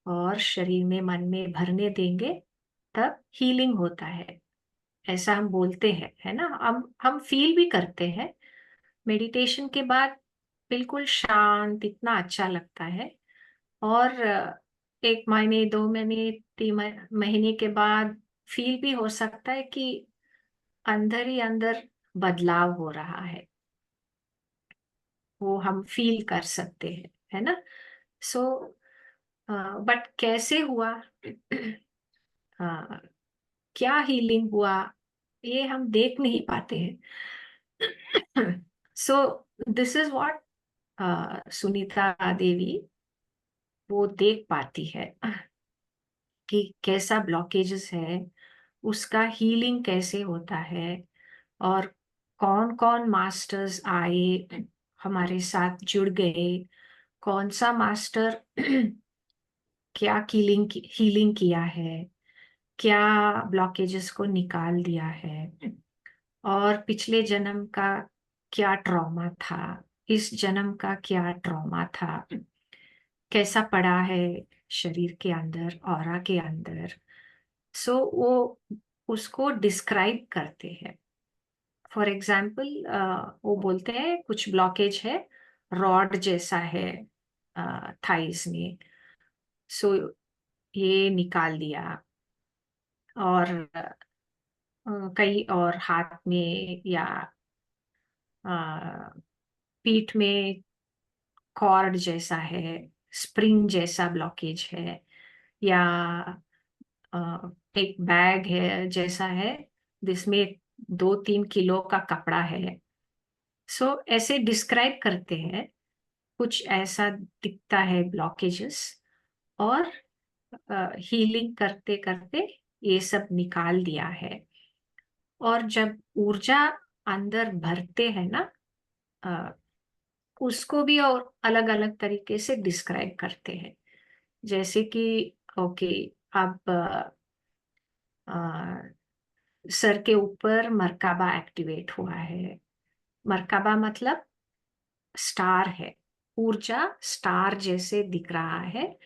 और शरीर में, मन में भरने देंगे, तब हीलिंग होता है, ऐसा हम बोलते हैं, है ना। हम फील भी करते हैं मेडिटेशन के बाद, बिल्कुल शांत, इतना अच्छा लगता है। और 1 महीने, 2 महीने, 3 महीने के बाद फील भी हो सकता है कि अंदर ही अंदर बदलाव हो रहा है, वो हम फील कर सकते हैं, है ना। सो बट कैसे हुआ, क्या हीलिंग हुआ ये हम देख नहीं पाते हैं। So this is what Sunita Devi वो देख पाती है कि कैसा ब्लॉकेजेस है, उसका हीलिंग कैसे होता है, और कौन कौन मास्टर्स आए, हमारे साथ जुड़ गए, कौन सा मास्टर क्या हीलिंग किया है, क्या ब्लॉकेजेस को निकाल दिया है, और पिछले जन्म का क्या ट्रॉमा था, इस जन्म का क्या ट्रॉमा था, कैसा पड़ा है शरीर के अंदर, ऑरा के अंदर। सो वो उसको डिस्क्राइब करते हैं। फॉर एग्जाम्पल वो बोलते हैं कुछ ब्लॉकेज है, रॉड जैसा है थाइस में, सो ये निकाल दिया। और कई और हाथ में या पीठ में कॉर्ड जैसा है, स्प्रिंग जैसा ब्लॉकेज है, या एक बैग है जैसा है जिसमें 2-3 किलो का कपड़ा है। सो ऐसे डिस्क्राइब करते हैं, कुछ ऐसा दिखता है ब्लॉकेजेस, और हीलिंग करते करते ये सब निकाल दिया है। और जब ऊर्जा अंदर भरते हैं ना, अ, उसको भी और अलग अलग तरीके से डिस्क्राइब करते हैं। जैसे कि ओके, अब सर के ऊपर मर्काबा एक्टिवेट हुआ है। मर्काबा मतलब स्टार है, ऊर्जा स्टार जैसे दिख रहा है,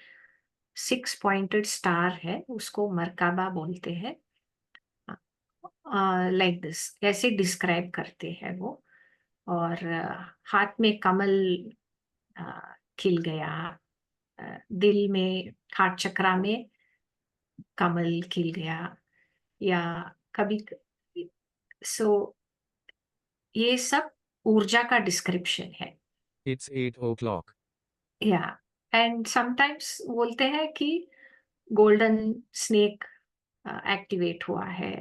6 पॉइंटेड स्टार है, उसको मर्काबा बोलते हैं। लाइक दिस ऐसे डिस्क्राइब करते हैं वो। और हाथ में कमल खिल गया, दिल में हार्ट चक्रा में कमल खिल गया, या कभी सो ये सब ऊर्जा का डिस्क्रिप्शन है। It's 8 o'clock. या एंड समटाइम्स बोलते हैं कि गोल्डन स्नेक एक्टिवेट हुआ है।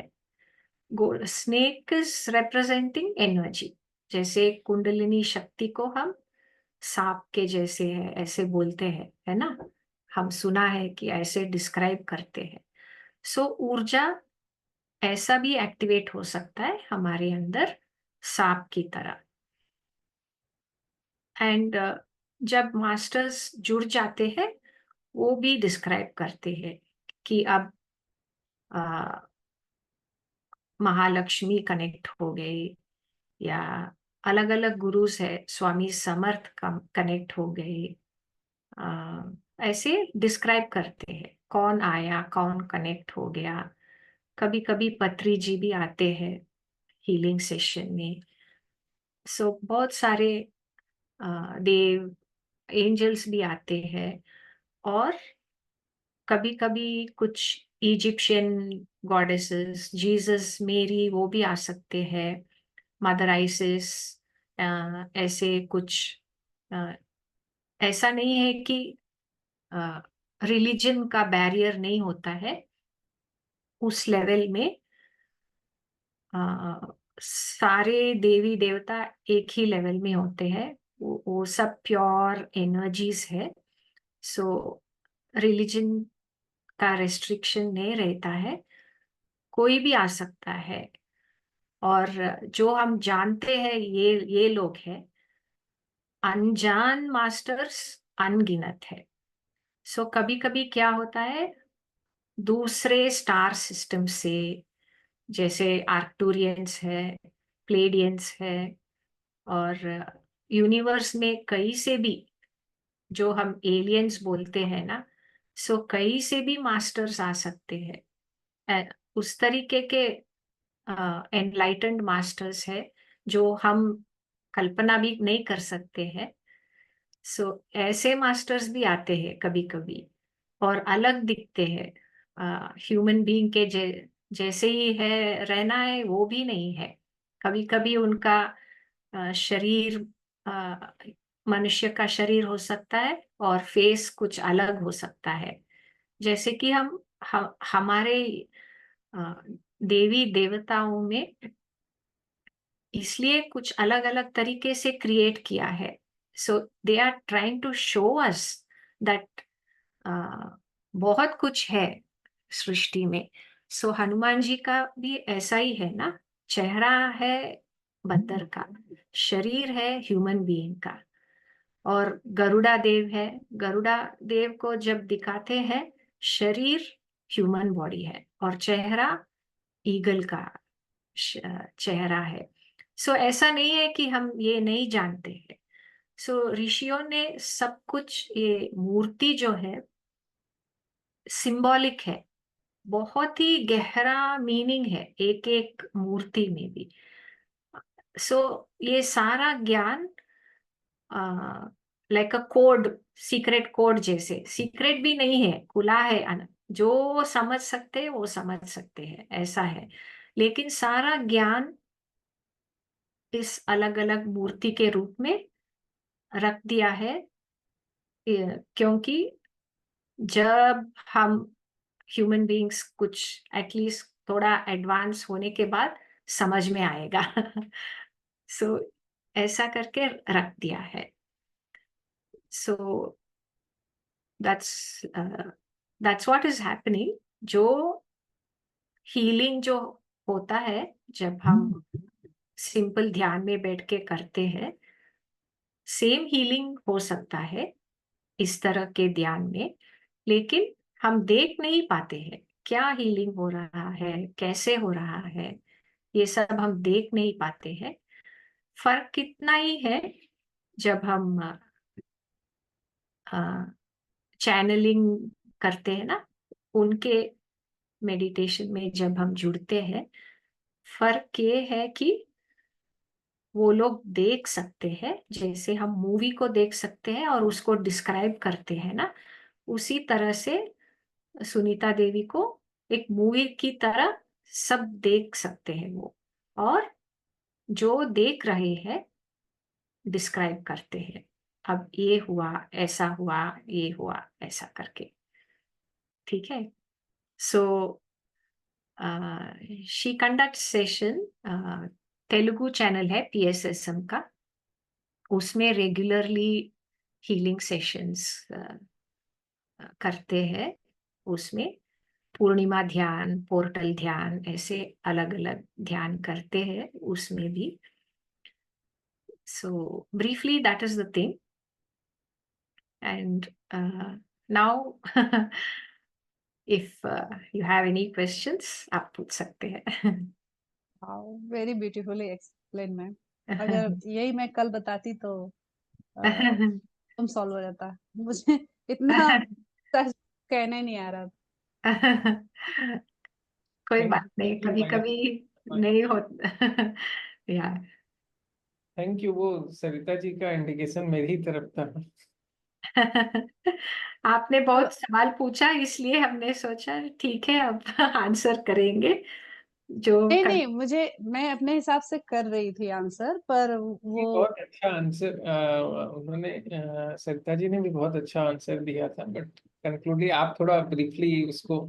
Snake is representing energy. जैसे कुंडलिनी शक्ति को हम सांप के जैसे है ऐसे बोलते हैं, है ना, हम सुना है कि ऐसे डिस्क्राइब करते हैं। सो ऊर्जा ऐसा भी एक्टिवेट हो सकता है हमारे अंदर सांप की तरह। एंड जब मास्टर्स जुड़ जाते हैं वो भी डिस्क्राइब करते हैं कि अब महालक्ष्मी कनेक्ट हो गए, या अलग अलग गुरुज है, स्वामी समर्थ कनेक्ट हो गए। ऐसे डिस्क्राइब करते हैं कौन आया, कौन कनेक्ट हो गया। कभी कभी पत्री जी भी आते हैं हीलिंग सेशन में। सो बहुत सारे देव एंजल्स भी आते हैं। और कभी कभी कुछ इजिप्शियन गॉडेसेस, जीसस, मेरी, वो भी आ सकते हैं, मदर आइसिस, ऐसे कुछ। अ, ऐसा नहीं है कि रिलीजन का बैरियर नहीं होता है उस लेवल में। सारे देवी देवता एक ही लेवल में होते हैं, वो सब प्योर एनर्जीज है। सो रिलीजन का रेस्ट्रिक्शन नहीं रहता है, कोई भी आ सकता है। और जो हम जानते हैं ये लोग हैं, अनजान मास्टर्स अनगिनत है। सो कभी कभी क्या होता है, दूसरे स्टार सिस्टम से, जैसे आर्कटूरियंस है, प्लेडियंस है, और यूनिवर्स में कहीं से भी, जो हम एलियंस बोलते हैं ना, सो कहीं से भी मास्टर्स आ सकते हैं। उस तरीके के एनलाइटेंड मास्टर्स है जो हम कल्पना भी नहीं कर सकते हैं। सो ऐसे मास्टर्स भी आते हैं कभी कभी, और अलग दिखते हैं। ह्यूमन बीइंग के जैसे ही है, रहना है वो भी नहीं है। कभी कभी उनका शरीर अ, मनुष्य का शरीर हो सकता है और फेस कुछ अलग हो सकता है। जैसे कि हमारे देवी देवताओं में इसलिए कुछ अलग अलग तरीके से क्रिएट किया है. So they are trying to show us that बहुत कुछ है सृष्टि में. सो हनुमान जी का भी ऐसा ही है ना. चेहरा है बंदर का, शरीर है ह्यूमन बीइंग का. और गरुड़ा देव है. गरुड़ा देव को जब दिखाते हैं, शरीर ह्यूमन बॉडी है और चेहरा ईगल का चेहरा है. सो ऐसा नहीं है कि हम ये नहीं जानते हैं. सो ऋषियों ने सब कुछ, ये मूर्ति जो है सिंबॉलिक है. बहुत ही गहरा मीनिंग है एक एक मूर्ति में भी. सो ये सारा ज्ञान like a code, secret code जैसे. सीक्रेट भी नहीं है, खुला है. जो समझ सकते हैं वो समझ सकते हैं, ऐसा है. लेकिन सारा ज्ञान इस अलग अलग मूर्ति के रूप में रख दिया है. क्योंकि जब हम ह्यूमन बीइंग्स कुछ एटलीस्ट थोड़ा एडवांस होने के बाद समझ में आएगा. सो ऐसा करके रख दिया है. So that's that's what is happening. जो हीलिंग जो होता है जब हम सिंपल ध्यान में बैठ के करते हैं, सेम हीलिंग हो सकता है इस तरह के ध्यान में. लेकिन हम देख नहीं पाते हैं क्या हीलिंग हो रहा है, कैसे हो रहा है. ये सब हम देख नहीं पाते हैं. फर्क कितना ही है जब हम चैनलिंग करते हैं ना, उनके मेडिटेशन में जब हम जुड़ते हैं. फर्क ये है कि वो लोग देख सकते हैं जैसे हम मूवी को देख सकते हैं और उसको डिस्क्राइब करते हैं ना, उसी तरह से सुनीता देवी को एक मूवी की तरह सब देख सकते हैं वो. और जो देख रहे हैं डिस्क्राइब करते हैं, अब ये हुआ, ऐसा हुआ, ये हुआ, ऐसा करके. ठीक है. So she conduct session, Telugu channel है PSSM का. उसमें रेगुलरली हीलिंग सेशंस करते हैं. उसमें पूर्णिमा ध्यान, पोर्टल ध्यान, ऐसे अलग अलग ध्यान करते हैं उसमें भी. So briefly, that is the thing. And now, if you have any questions, आप पूछ सकते हैं. Very beautifully explain ma'am. अगर यही मैं कल बताती तो तुम सॉल्व हो जाता. मुझे इतना सच कहने नहीं आ रहा. कोई बात नहीं, कभी कभी नहीं होता. यार थैंक यू. वो सरिता जी का इंडिकेशन मेरी ही तरफ था. आपने बहुत सवाल पूछा, इसलिए हमने सोचा ठीक है अब आंसर करेंगे. जो नहीं नहीं, मुझे मैं अपने हिसाब से कर रही थी आंसर, पर वो बहुत अच्छा आंसर उन्होंने सरिता जी ने भी बहुत अच्छा आंसर दिया था. बट कंक्लूडली आप थोड़ा ब्रीफली उसको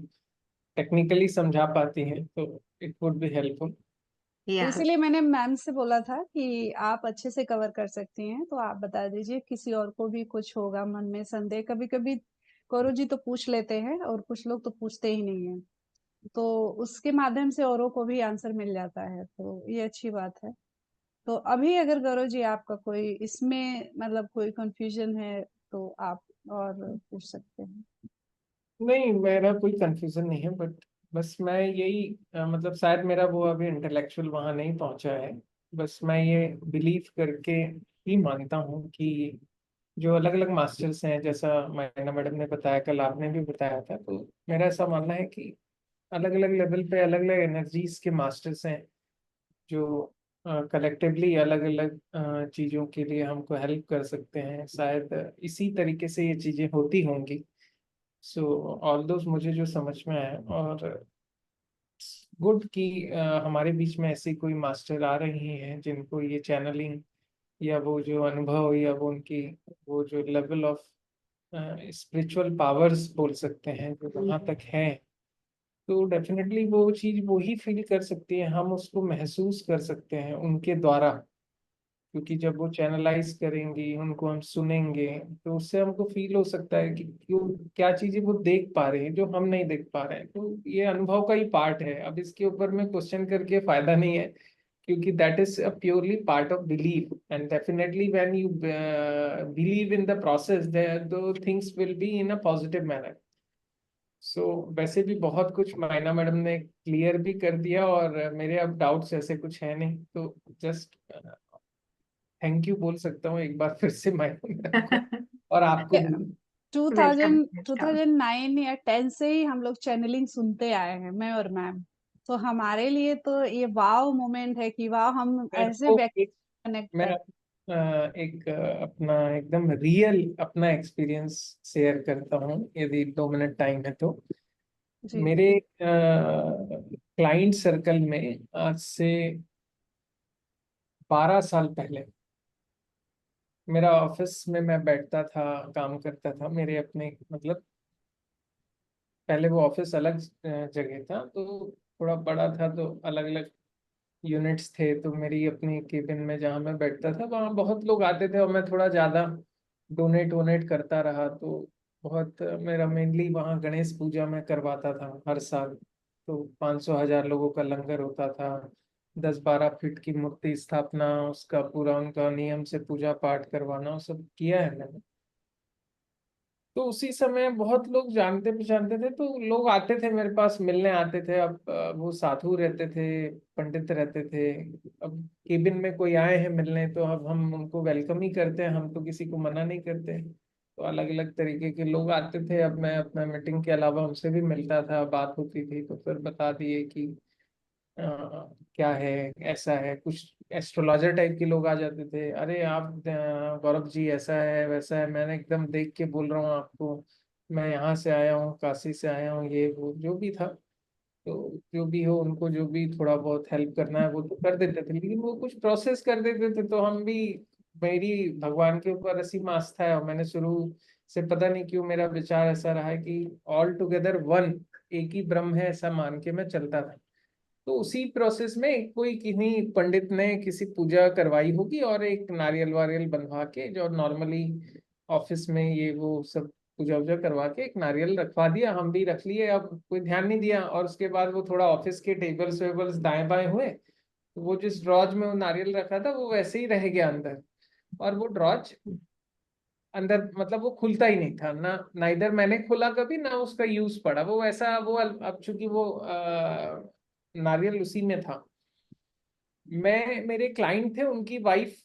टेक्निकली समझा पाती हैं तो इट वुड बी हेल्पफुल. तो या इसीलिए मैंने मैम से बोला था कि आप अच्छे से कवर कर सकती हैं, तो आप बता दीजिए. किसी और को भी कुछ होगा मन में संदेह, कभी कभी कौरव जी तो पूछ लेते हैं और कुछ लोग तो पूछते ही नहीं है, तो उसके माध्यम से औरों को भी आंसर मिल जाता है, तो ये अच्छी बात है. तो अभी अगर गौरव जी आपका कोई इसमें मतलब कोई कंफ्यूजन है तो आप और पूछ सकते हैं. नहीं, मेरा कोई कंफ्यूजन नहीं है. बट बस मैं यही मतलब शायद मेरा वो अभी इंटेलेक्चुअल वहां नहीं पहुंचा है. बस मैं ये बिलीव करके ही मानता हूँ कि जो अलग अलग मास्टर्स हैं, जैसा मैना मैडम ने बताया, कल आपने भी बताया था, तो मेरा ऐसा मानना है कि अलग अलग लेवल पे अलग अलग एनर्जीज के मास्टर्स हैं जो कलेक्टिवली अलग अलग चीज़ों के लिए हमको हेल्प कर सकते हैं. शायद इसी तरीके से ये चीज़ें होती होंगी. सो ऑल दोज मुझे जो समझ में आया, और गुड कि हमारे बीच में ऐसी कोई मास्टर आ रही हैं जिनको ये चैनलिंग या वो जो अनुभव या वो उनकी वो जो लेवल ऑफ स्पिरिचुअल पावर्स बोल सकते हैं जो वहाँ तक है, तो डेफिनेटली वो चीज वो ही फील कर सकती है, हम उसको महसूस कर सकते हैं उनके द्वारा, क्योंकि जब वो चैनलाइज करेंगी, उनको हम सुनेंगे, तो उससे हमको फील हो सकता है कि क्यों क्या चीजें वो देख पा रहे हैं जो हम नहीं देख पा रहे हैं। तो ये अनुभव का ही पार्ट है, अब इसके ऊपर में क्वेश्चन करके फायदा नहीं है, क्योंकि that is a purely part of belief, and definitely when you believe in the process those things will be in a positive manner. So वैसे भी बहुत कुछ मायना मैडम ने क्लियर भी कर दिया, और मेरे अब डाउट्स ऐसे कुछ है नहीं, तो जस्ट थैंक यू बोल सकता हूँ एक बार फिर से मायना मैडम को, और आपको भी। 2000 वेलकम। 2009 या 10 से ही हम लोग चैनलिंग सुनते आए हैं, मैं और मैम। तो हमारे लिए तो ये वाव मोमेंट है कि वाव, हम मैं ऐसे आपको व्यक्ति एक कनेक्ट मैं कर। एक अपना एकदम रियल अपना एक्सपीरियंस शेयर करता हूँ, यदि 2 मिनट टाइम है तो। जी। मेरे क्लाइंट सर्कल में आज से 12 साल पहले, मेरा ऑफिस में मैं बैठता था, काम करता था, मेरे अपने मतलब पहले वो ऑफिस अलग जगह था, तो थोड़ा बड़ा था, तो अलग अलग यूनिट्स थे। तो मेरी अपनी केबिन में जहाँ मैं बैठता था वहाँ बहुत लोग आते थे, और मैं थोड़ा ज़्यादा डोनेट वोनेट करता रहा, तो बहुत मेरा मेनली वहाँ गणेश पूजा में करवाता था हर साल। तो 500 1000 लोगों का लंगर होता था, 10 12 फीट की मूर्ति स्थापना, उसका पूरा उनका नियम से पूजा पाठ करवाना, वो सब किया है मैंने। तो उसी समय बहुत लोग जानते पहचानते थे, तो लोग आते थे मेरे पास, मिलने आते थे। अब वो साधु रहते थे, पंडित रहते थे। अब केबिन में कोई आए हैं मिलने, तो अब हम उनको वेलकम ही करते हैं, हम तो किसी को मना नहीं करते। तो अलग अलग तरीके के लोग आते थे, अब मैं अपना मीटिंग के अलावा उनसे भी मिलता था, बात होती थी, तो फिर बता दिए कि अ, क्या है, ऐसा है। कुछ एस्ट्रोलॉजर टाइप के लोग आ जाते थे, अरे आप गौरव जी ऐसा है वैसा है, मैंने एकदम देख के बोल रहा हूँ आपको, मैं यहाँ से आया हूँ, काशी से आया हूँ, ये वो जो भी था। तो जो भी हो, उनको जो भी थोड़ा बहुत हेल्प करना है वो तो कर देते थे, लेकिन वो कुछ प्रोसेस कर देते थे, तो हम भी, मेरी भगवान के ऊपर असीम आस्था है, और मैंने शुरू से पता नहीं क्यों मेरा विचार ऐसा रहा है कि ऑल टुगेदर वन, एक ही ब्रह्म है, ऐसा मान के मैं चलता था। तो उसी प्रोसेस में कोई किन्हीं पंडित ने किसी पूजा करवाई होगी, और एक नारियल वारियल बनवा के, जो नॉर्मली ऑफिस में ये वो सब पूजा वूजा करवा के एक नारियल रखवा दिया, हम भी रख लिए, अब कोई ध्यान नहीं दिया। और उसके बाद वो थोड़ा ऑफिस के टेबल्स वेबल्स दाएं बाएं हुए, तो वो जिस ड्रॉज में वो नारियल रखा था वो वैसे ही रह गया अंदर, और वो ड्रॉज अंदर मतलब वो खुलता ही नहीं था ना, ना इधर मैंने खोला कभी, ना उसका यूज पड़ा, वो वैसा वो अब चूंकि वो नारियल उसी में था। मैं, मेरे क्लाइंट थे, उनकी वाइफ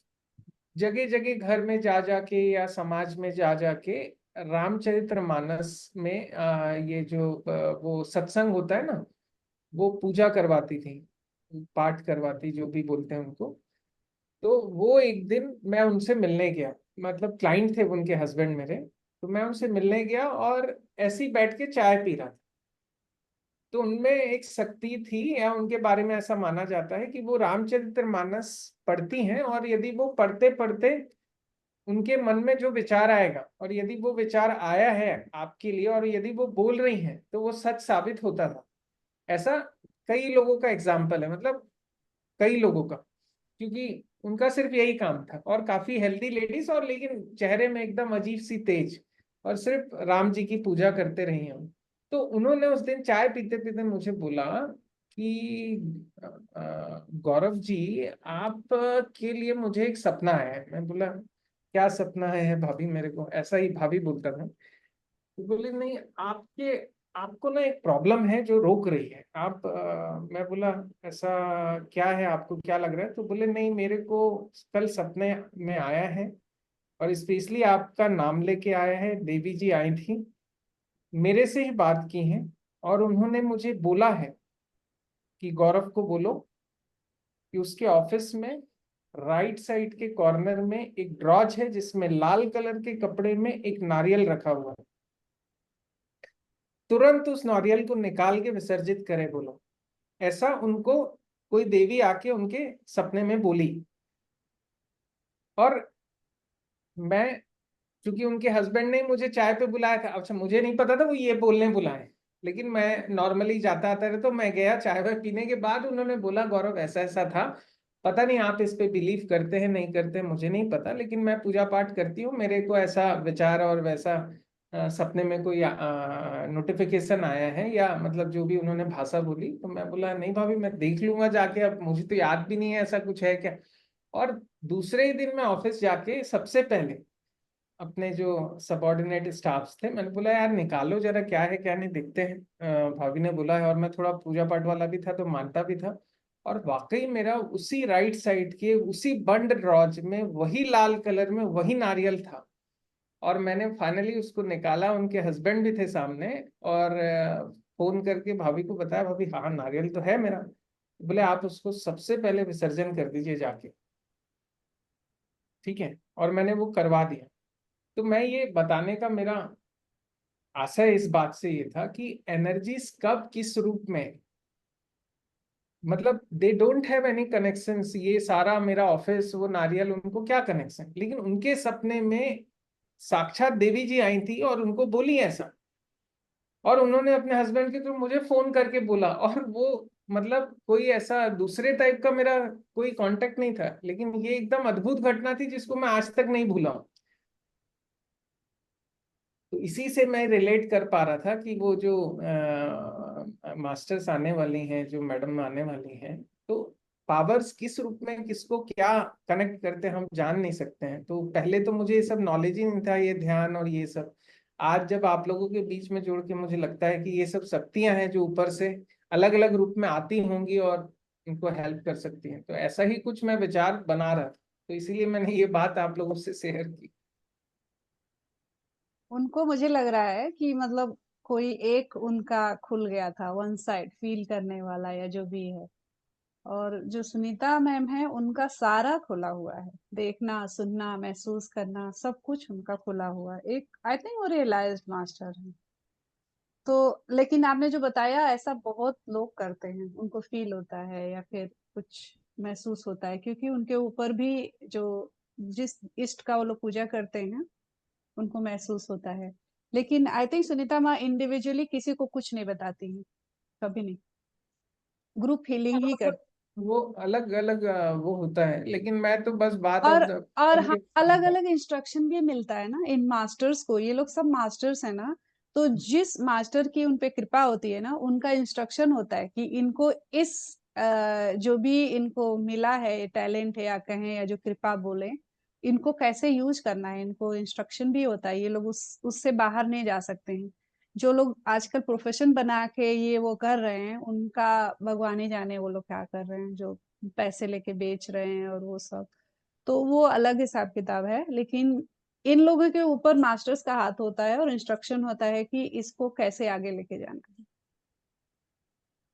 जगह जगह घर में जा जाके या समाज में जा जाके रामचरितमानस में ये जो वो सत्संग होता है ना, वो पूजा करवाती थी, पाठ करवाती, जो भी बोलते हैं उनको। तो वो एक दिन मैं उनसे मिलने गया, मतलब क्लाइंट थे उनके हस्बैंड मेरे। तो मैं उनसे मिलने गया, और ऐसे ही बैठ के चाय पी रहा था। तो उनमें एक शक्ति थी, या उनके बारे में ऐसा माना जाता है कि वो रामचरितमानस पढ़ती हैं, और यदि वो पढ़ते पढ़ते उनके मन में जो विचार आएगा, और यदि वो विचार आया है आपके लिए, और यदि वो बोल रही हैं, तो वो सच साबित होता था। ऐसा कई लोगों का एग्जाम्पल है, मतलब कई लोगों का, क्योंकि उनका सिर्फ यही काम था, और काफी हेल्दी लेडीज, और लेकिन चेहरे में एकदम अजीब सी तेज, और सिर्फ राम जी की पूजा करते रही हम। तो उन्होंने उस दिन चाय पीते पीते मुझे बोला कि गौरव जी, आप के लिए मुझे एक सपना है। मैं बोला क्या सपना है भाभी, मेरे को ऐसा ही भाभी बोलता था। तो बोले नहीं, आपके आपको ना एक प्रॉब्लम है जो रोक रही है आप। मैं बोला ऐसा क्या है, आपको क्या लग रहा है? तो बोले नहीं, मेरे को कल सपने में आया है, और स्पेशली आपका नाम लेके आया है, देवी जी आई थी, मेरे से ही बात की हैं, और उन्होंने मुझे बोला है कि गौरव को बोलो कि उसके ऑफिस में राइट साइड के कॉर्नर में एक ड्रॉज है, जिसमें लाल कलर के कपड़े में एक नारियल रखा हुआ है, तुरंत उस नारियल को निकाल के विसर्जित करे बोलो। ऐसा उनको कोई देवी आके उनके सपने में बोली। और मैं, क्योंकि उनके हस्बैंड ने मुझे चाय पे बुलाया था, अच्छा मुझे नहीं पता था वो ये बोलने बुलाए, लेकिन मैं नॉर्मली जाता आता रहता, तो मैं गया चाय वाय पीने के बाद उन्होंने बोला गौरव ऐसा ऐसा था, पता नहीं आप इस पे बिलीव करते हैं नहीं करते मुझे नहीं पता, लेकिन मैं पूजा पाठ करती हूँ, मेरे को ऐसा विचार और वैसा सपने में कोई नोटिफिकेशन आया है, या मतलब जो भी उन्होंने भाषा बोली, तो मैं बोला नहीं भाभी मैं देख लूंगा जाके, अब मुझे तो याद भी नहीं है ऐसा कुछ है क्या। और दूसरे ही दिन मैं ऑफिस जाके सबसे पहले अपने जो सबॉर्डिनेट स्टाफ्स थे मैंने बोला यार निकालो जरा क्या है क्या नहीं देखते हैं। भाभी ने बोला है, और मैं थोड़ा पूजा पाठ वाला भी था तो मानता भी था, और वाकई मेरा उसी राइट साइड के उसी बंड ड्रॉज में वही लाल कलर में वही नारियल था। और मैंने फाइनली उसको निकाला, उनके हस्बैंड भी थे सामने, और फोन करके भाभी को बताया, भाभी हाँ नारियल तो है मेरा। बोले आप उसको सबसे पहले विसर्जन कर दीजिए जाके, ठीक है, और मैंने वो करवा दिया। तो मैं ये बताने का मेरा आशय इस बात से ये था कि एनर्जीज कब किस रूप में, मतलब they don't have any connections, ये सारा मेरा ऑफिस वो नारियल उनको क्या कनेक्शन, लेकिन उनके सपने में साक्षात देवी जी आई थी और उनको बोली ऐसा, और उन्होंने अपने हस्बैंड के थ्रू मुझे फोन करके बोला, और वो मतलब कोई ऐसा दूसरे टाइप का मेरा कोई कांटेक्ट नहीं था, लेकिन ये एकदम अद्भुत घटना थी जिसको मैं आज तक नहीं भूला हूं। तो इसी से मैं रिलेट कर पा रहा था कि वो जो मास्टर्स आने वाली हैं, जो मैडम आने वाली हैं, तो पावर्स किस रूप में किसको क्या कनेक्ट करते हैं हम जान नहीं सकते हैं। तो पहले तो मुझे ये सब नॉलेज ही नहीं था, ये ध्यान और ये सब, आज जब आप लोगों के बीच में जोड़ के मुझे लगता है कि ये सब शक्तियां हैं जो ऊपर से अलग अलग रूप में आती होंगी और इनको हेल्प कर सकती हैं। तो ऐसा ही कुछ मैं विचार बना रहा था, तो इसीलिए मैंने ये बात आप लोगों से शेयर की। उनको मुझे लग रहा है कि मतलब कोई एक उनका खुल गया था, वन साइड फील करने वाला या जो भी है। और जो सुनीता मैम है उनका सारा खुला हुआ है, देखना सुनना महसूस करना सब कुछ उनका खुला हुआ है। एक आई थिंक वो रियलाइज्ड मास्टर है। तो लेकिन आपने जो बताया ऐसा बहुत लोग करते हैं, उनको फील होता है या फिर कुछ महसूस होता है, क्योंकि उनके ऊपर भी जो जिस इष्ट का वो लोग पूजा करते हैं उनको महसूस होता है। लेकिन आई थिंक सुनीता माँ इंडिविजुअली किसी को कुछ नहीं बताती हैं, कभी नहीं, ग्रुप फीलिंग ही कर। वो अलग अलग वो होता है, लेकिन मैं तो बस बात और और और हाँ, उनके। अलग अलग इंस्ट्रक्शन भी मिलता है ना इन मास्टर्स को, ये लोग सब मास्टर्स है ना। तो जिस मास्टर की उन पे कृपा होती है ना, उनका इंस्ट्रक्शन होता है कि इनको इस जो भी इनको मिला है टैलेंट है या कहें या जो कृपा बोले, इनको कैसे यूज करना है, इनको इंस्ट्रक्शन भी होता है। ये लोग उससे बाहर नहीं जा सकते हैं। जो लोग आजकल प्रोफेशन बना के ये वो कर रहे हैं, उनका भगवान ही जाने वो लोग क्या कर रहे हैं, जो पैसे लेके बेच रहे हैं और वो सब। तो वो अलग हिसाब किताब है। लेकिन इन लोगों के ऊपर मास्टर्स का हाथ होता है और इंस्ट्रक्शन होता है कि इसको कैसे आगे लेके जाना है।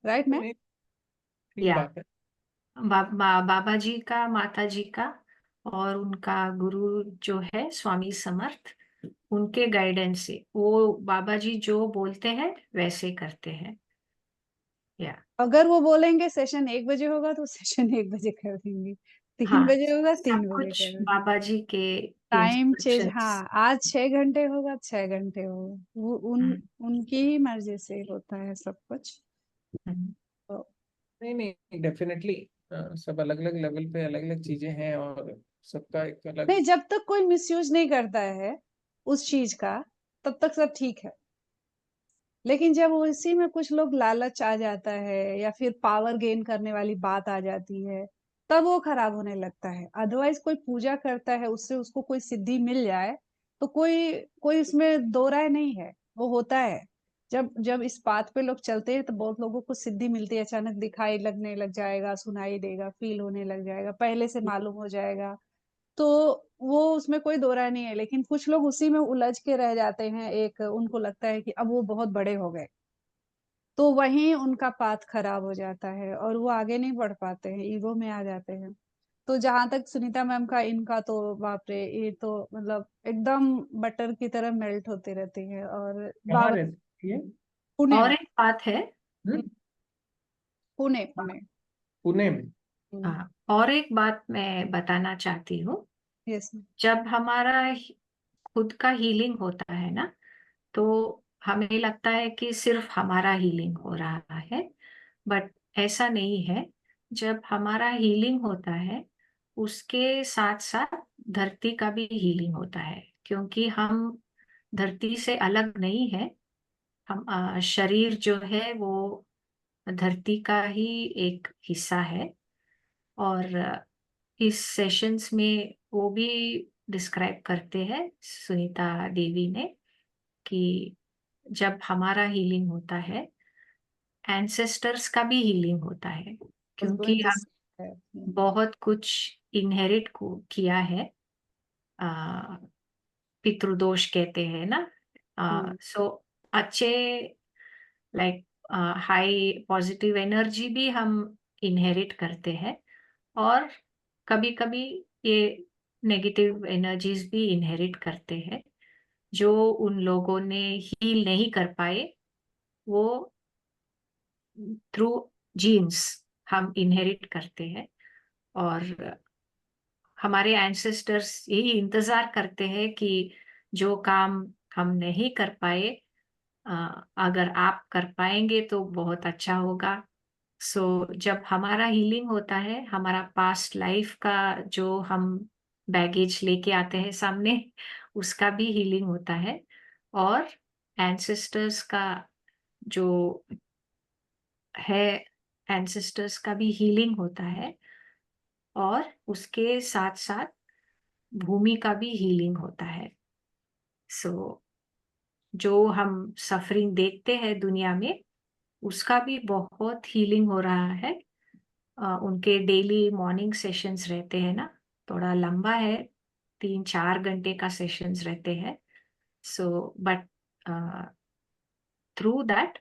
Right ma'am? नहीं, ठीक या बात है। बाबा जी का, माता जी का और उनका गुरु जो है स्वामी समर्थ, उनके गाइडेंस से वो बाबा जी जो बोलते हैं वैसे करते हैं। या अगर वो बोलेंगे सेशन 1 बजे होगा तो सेशन 1 बजे कर देंगे, 3 बजे हाँ, होगा सब 3 बजे कुछ कर देंगे। बाबा जी के टाइम चेंज, इंस्ट्रक्शंस। हाँ आज 6 घंटे होगा 6 घंटे होगा, वो उनकी ही मर्जी से होता है सब कुछ। तो नहीं नहीं, डेफिनेटली सब अलग अलग लेवल पे अलग अलग चीजें हैं, और सबका एक अलग। नहीं, जब तक कोई मिसयूज नहीं करता है उस चीज का तब तक सब ठीक है। लेकिन जब उसी में कुछ लोग लालच आ जाता है या फिर पावर गेन करने वाली बात आ जाती है, तब वो खराब होने लगता है। अदरवाइज कोई पूजा करता है उससे उसको कोई सिद्धि मिल जाए तो कोई कोई इसमें दो राय नहीं है, वो होता है। जब जब इस बात पे लोग चलते हैं तो बहुत लोगों को सिद्धि मिलती है, अचानक दिखाई लगने लग जाएगा, सुनाई देगा, फील होने लग जाएगा, पहले से मालूम हो जाएगा। तो वो उसमें कोई दो राय नहीं है। लेकिन कुछ लोग उसी में उलझ के रह जाते हैं, एक उनको लगता है कि अब वो बहुत बड़े हो गए, तो वहीं उनका पाथ खराब हो जाता है और वो आगे नहीं बढ़ पाते हैं, ईगो में आ जाते हैं। तो जहां तक सुनीता मैम का, इनका तो बाप रे, ये तो मतलब एकदम बटर की तरह मेल्ट होते रहती है। और कहाँ बाबा रहती है? पुणे और में। एक बात है। पुणे पुणे। पुणे में? हाँ, और एक बात मैं बताना चाहती हूँ। यस। जब हमारा खुद का हीलिंग होता है ना, तो हमें लगता है कि सिर्फ हमारा हीलिंग हो रहा है, बट ऐसा नहीं है। जब हमारा हीलिंग होता है, उसके साथ साथ धरती का भी हीलिंग होता है, क्योंकि हम धरती से अलग नहीं है। हम शरीर जो है वो धरती का ही एक हिस्सा है। और इस सेशंस में वो भी डिस्क्राइब करते हैं सुनीता देवी ने कि जब हमारा हीलिंग होता है, एंसेस्टर्स का भी हीलिंग होता है, was क्योंकि going to हम say that. बहुत कुछ इनहेरिट को किया है। आ, पितृदोष कहते हैं ना। हम्म, सो अच्छे, लाइक हाई पॉजिटिव एनर्जी भी हम इनहेरिट करते हैं, और कभी कभी ये नेगेटिव एनर्जीज भी इनहेरिट करते हैं, जो उन लोगों ने हील नहीं कर पाए, वो थ्रू जीन्स हम इनहेरिट करते हैं। और हमारे एंसेस्टर्स यही इंतजार करते हैं कि जो काम हम नहीं कर पाए, अगर आप कर पाएंगे तो बहुत अच्छा होगा। जब हमारा हीलिंग होता है, हमारा पास्ट लाइफ का जो हम बैगेज लेके आते हैं सामने, उसका भी हीलिंग होता है। और एंसेस्टर्स का जो है, एंसेस्टर्स का भी हीलिंग होता है, और उसके साथ साथ भूमि का भी हीलिंग होता है। सो जो हम सफरिंग देखते हैं दुनिया में, उसका भी बहुत हीलिंग हो रहा है। उनके डेली मॉर्निंग सेशंस रहते हैं ना, थोड़ा लंबा है, 3-4 घंटे का सेशंस रहते हैं। बट थ्रू दैट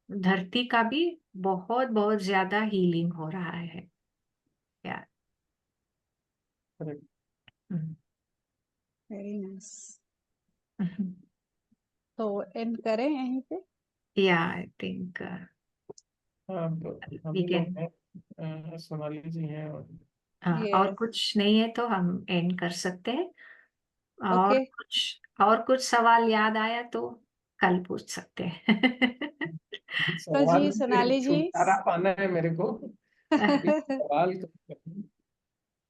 धरती का भी बहुत बहुत ज्यादा हीलिंग हो रहा है यार। Correct. very nice. तो एंड करें यहीं पे। या आई थिंक अब हम वी ही कैन। लोग हैं, सोनाली जी हैं, और और यस, कुछ नहीं है तो हम एंड कर सकते हैं। ओके। और कुछ सवाल याद आया तो कल पूछ सकते हैं। तो सवाल जी से सोनाली जी। छुटकारा पाना है मेरे को। अभी सवाल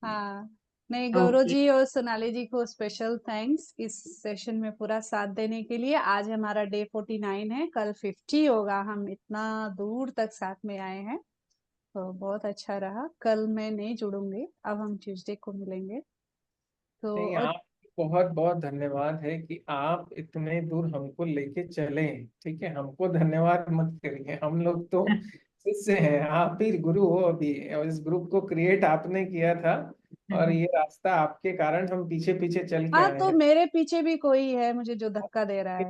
हाँ, नहीं, गौरव ओके। जी और सोनाली जी को स्पेशल थैंक्स इस सेशन में पूरा साथ देने के लिए। आज हमारा डे 49 है, कल 50 होगा। हम इतना दूर तक साथ में आए हैं, तो बहुत अच्छा रहा। कल मैं नहीं जुड़ूंगी, अब हम ट्यूसडे को मिलेंगे। तो नहीं, और आप बहुत बहुत धन्यवाद है कि आप इतने दूर हमको लेके चले। ठीक है, हमको धन्यवाद मत करिए, हम लोग तो शिष्य हैं, आप ही गुरु हो अभी। और इस ग्रुप को क्रिएट आपने किया था, और ये रास्ता आपके कारण हम पीछे पीछे चल के हाँ, आए तो हैं। मेरे पीछे भी कोई है मुझे जो धक्का दे रहा है।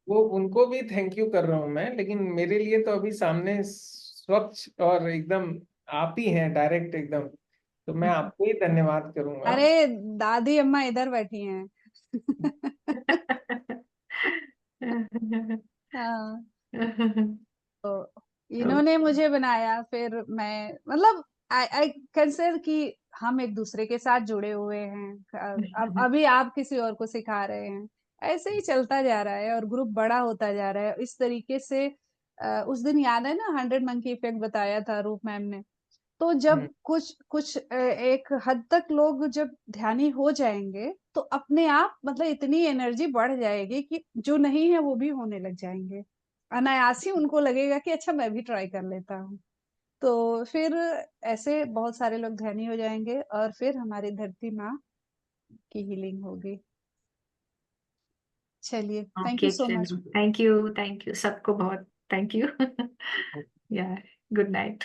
वो उनको भी थैंक यू कर रहा हूँ मैं, लेकिन मेरे लिए तो अभी सामने स्वच्छ और एकदम आप ही हैं, डायरेक्ट एकदम। तो मैं आपको ही धन्यवाद करूंगा। अरे, दादी अम्मा इधर बैठी हैं। हाँ, तो इन्होंने मुझे बनाया, फिर मैं मतलब आई आई कंसिडर कि हम एक दूसरे के साथ जुड़े हुए हैं। अब अभी आप किसी और को सिखा रहे हैं, ऐसे ही चलता जा रहा है और ग्रुप बड़ा होता जा रहा है इस तरीके से। उस दिन याद है ना, 100 मंकी इफेक्ट बताया था रूप मैम ने। तो जब हम्म, कुछ कुछ एक हद तक लोग जब ध्यानी हो जाएंगे, तो अपने आप मतलब इतनी एनर्जी बढ़ जाएगी कि जो नहीं है वो भी होने लग जाएंगे। अनायास ही उनको लगेगा कि अच्छा मैं भी ट्राई कर लेता हूँ। तो फिर ऐसे बहुत सारे लोग ध्यानी हो जाएंगे और फिर हमारी धरती माँ की हीलिंग होगी। चलिए, thank you okay, so much. चलो, थैंक यू सबको बहुत थैंक यू। या गुड नाइट।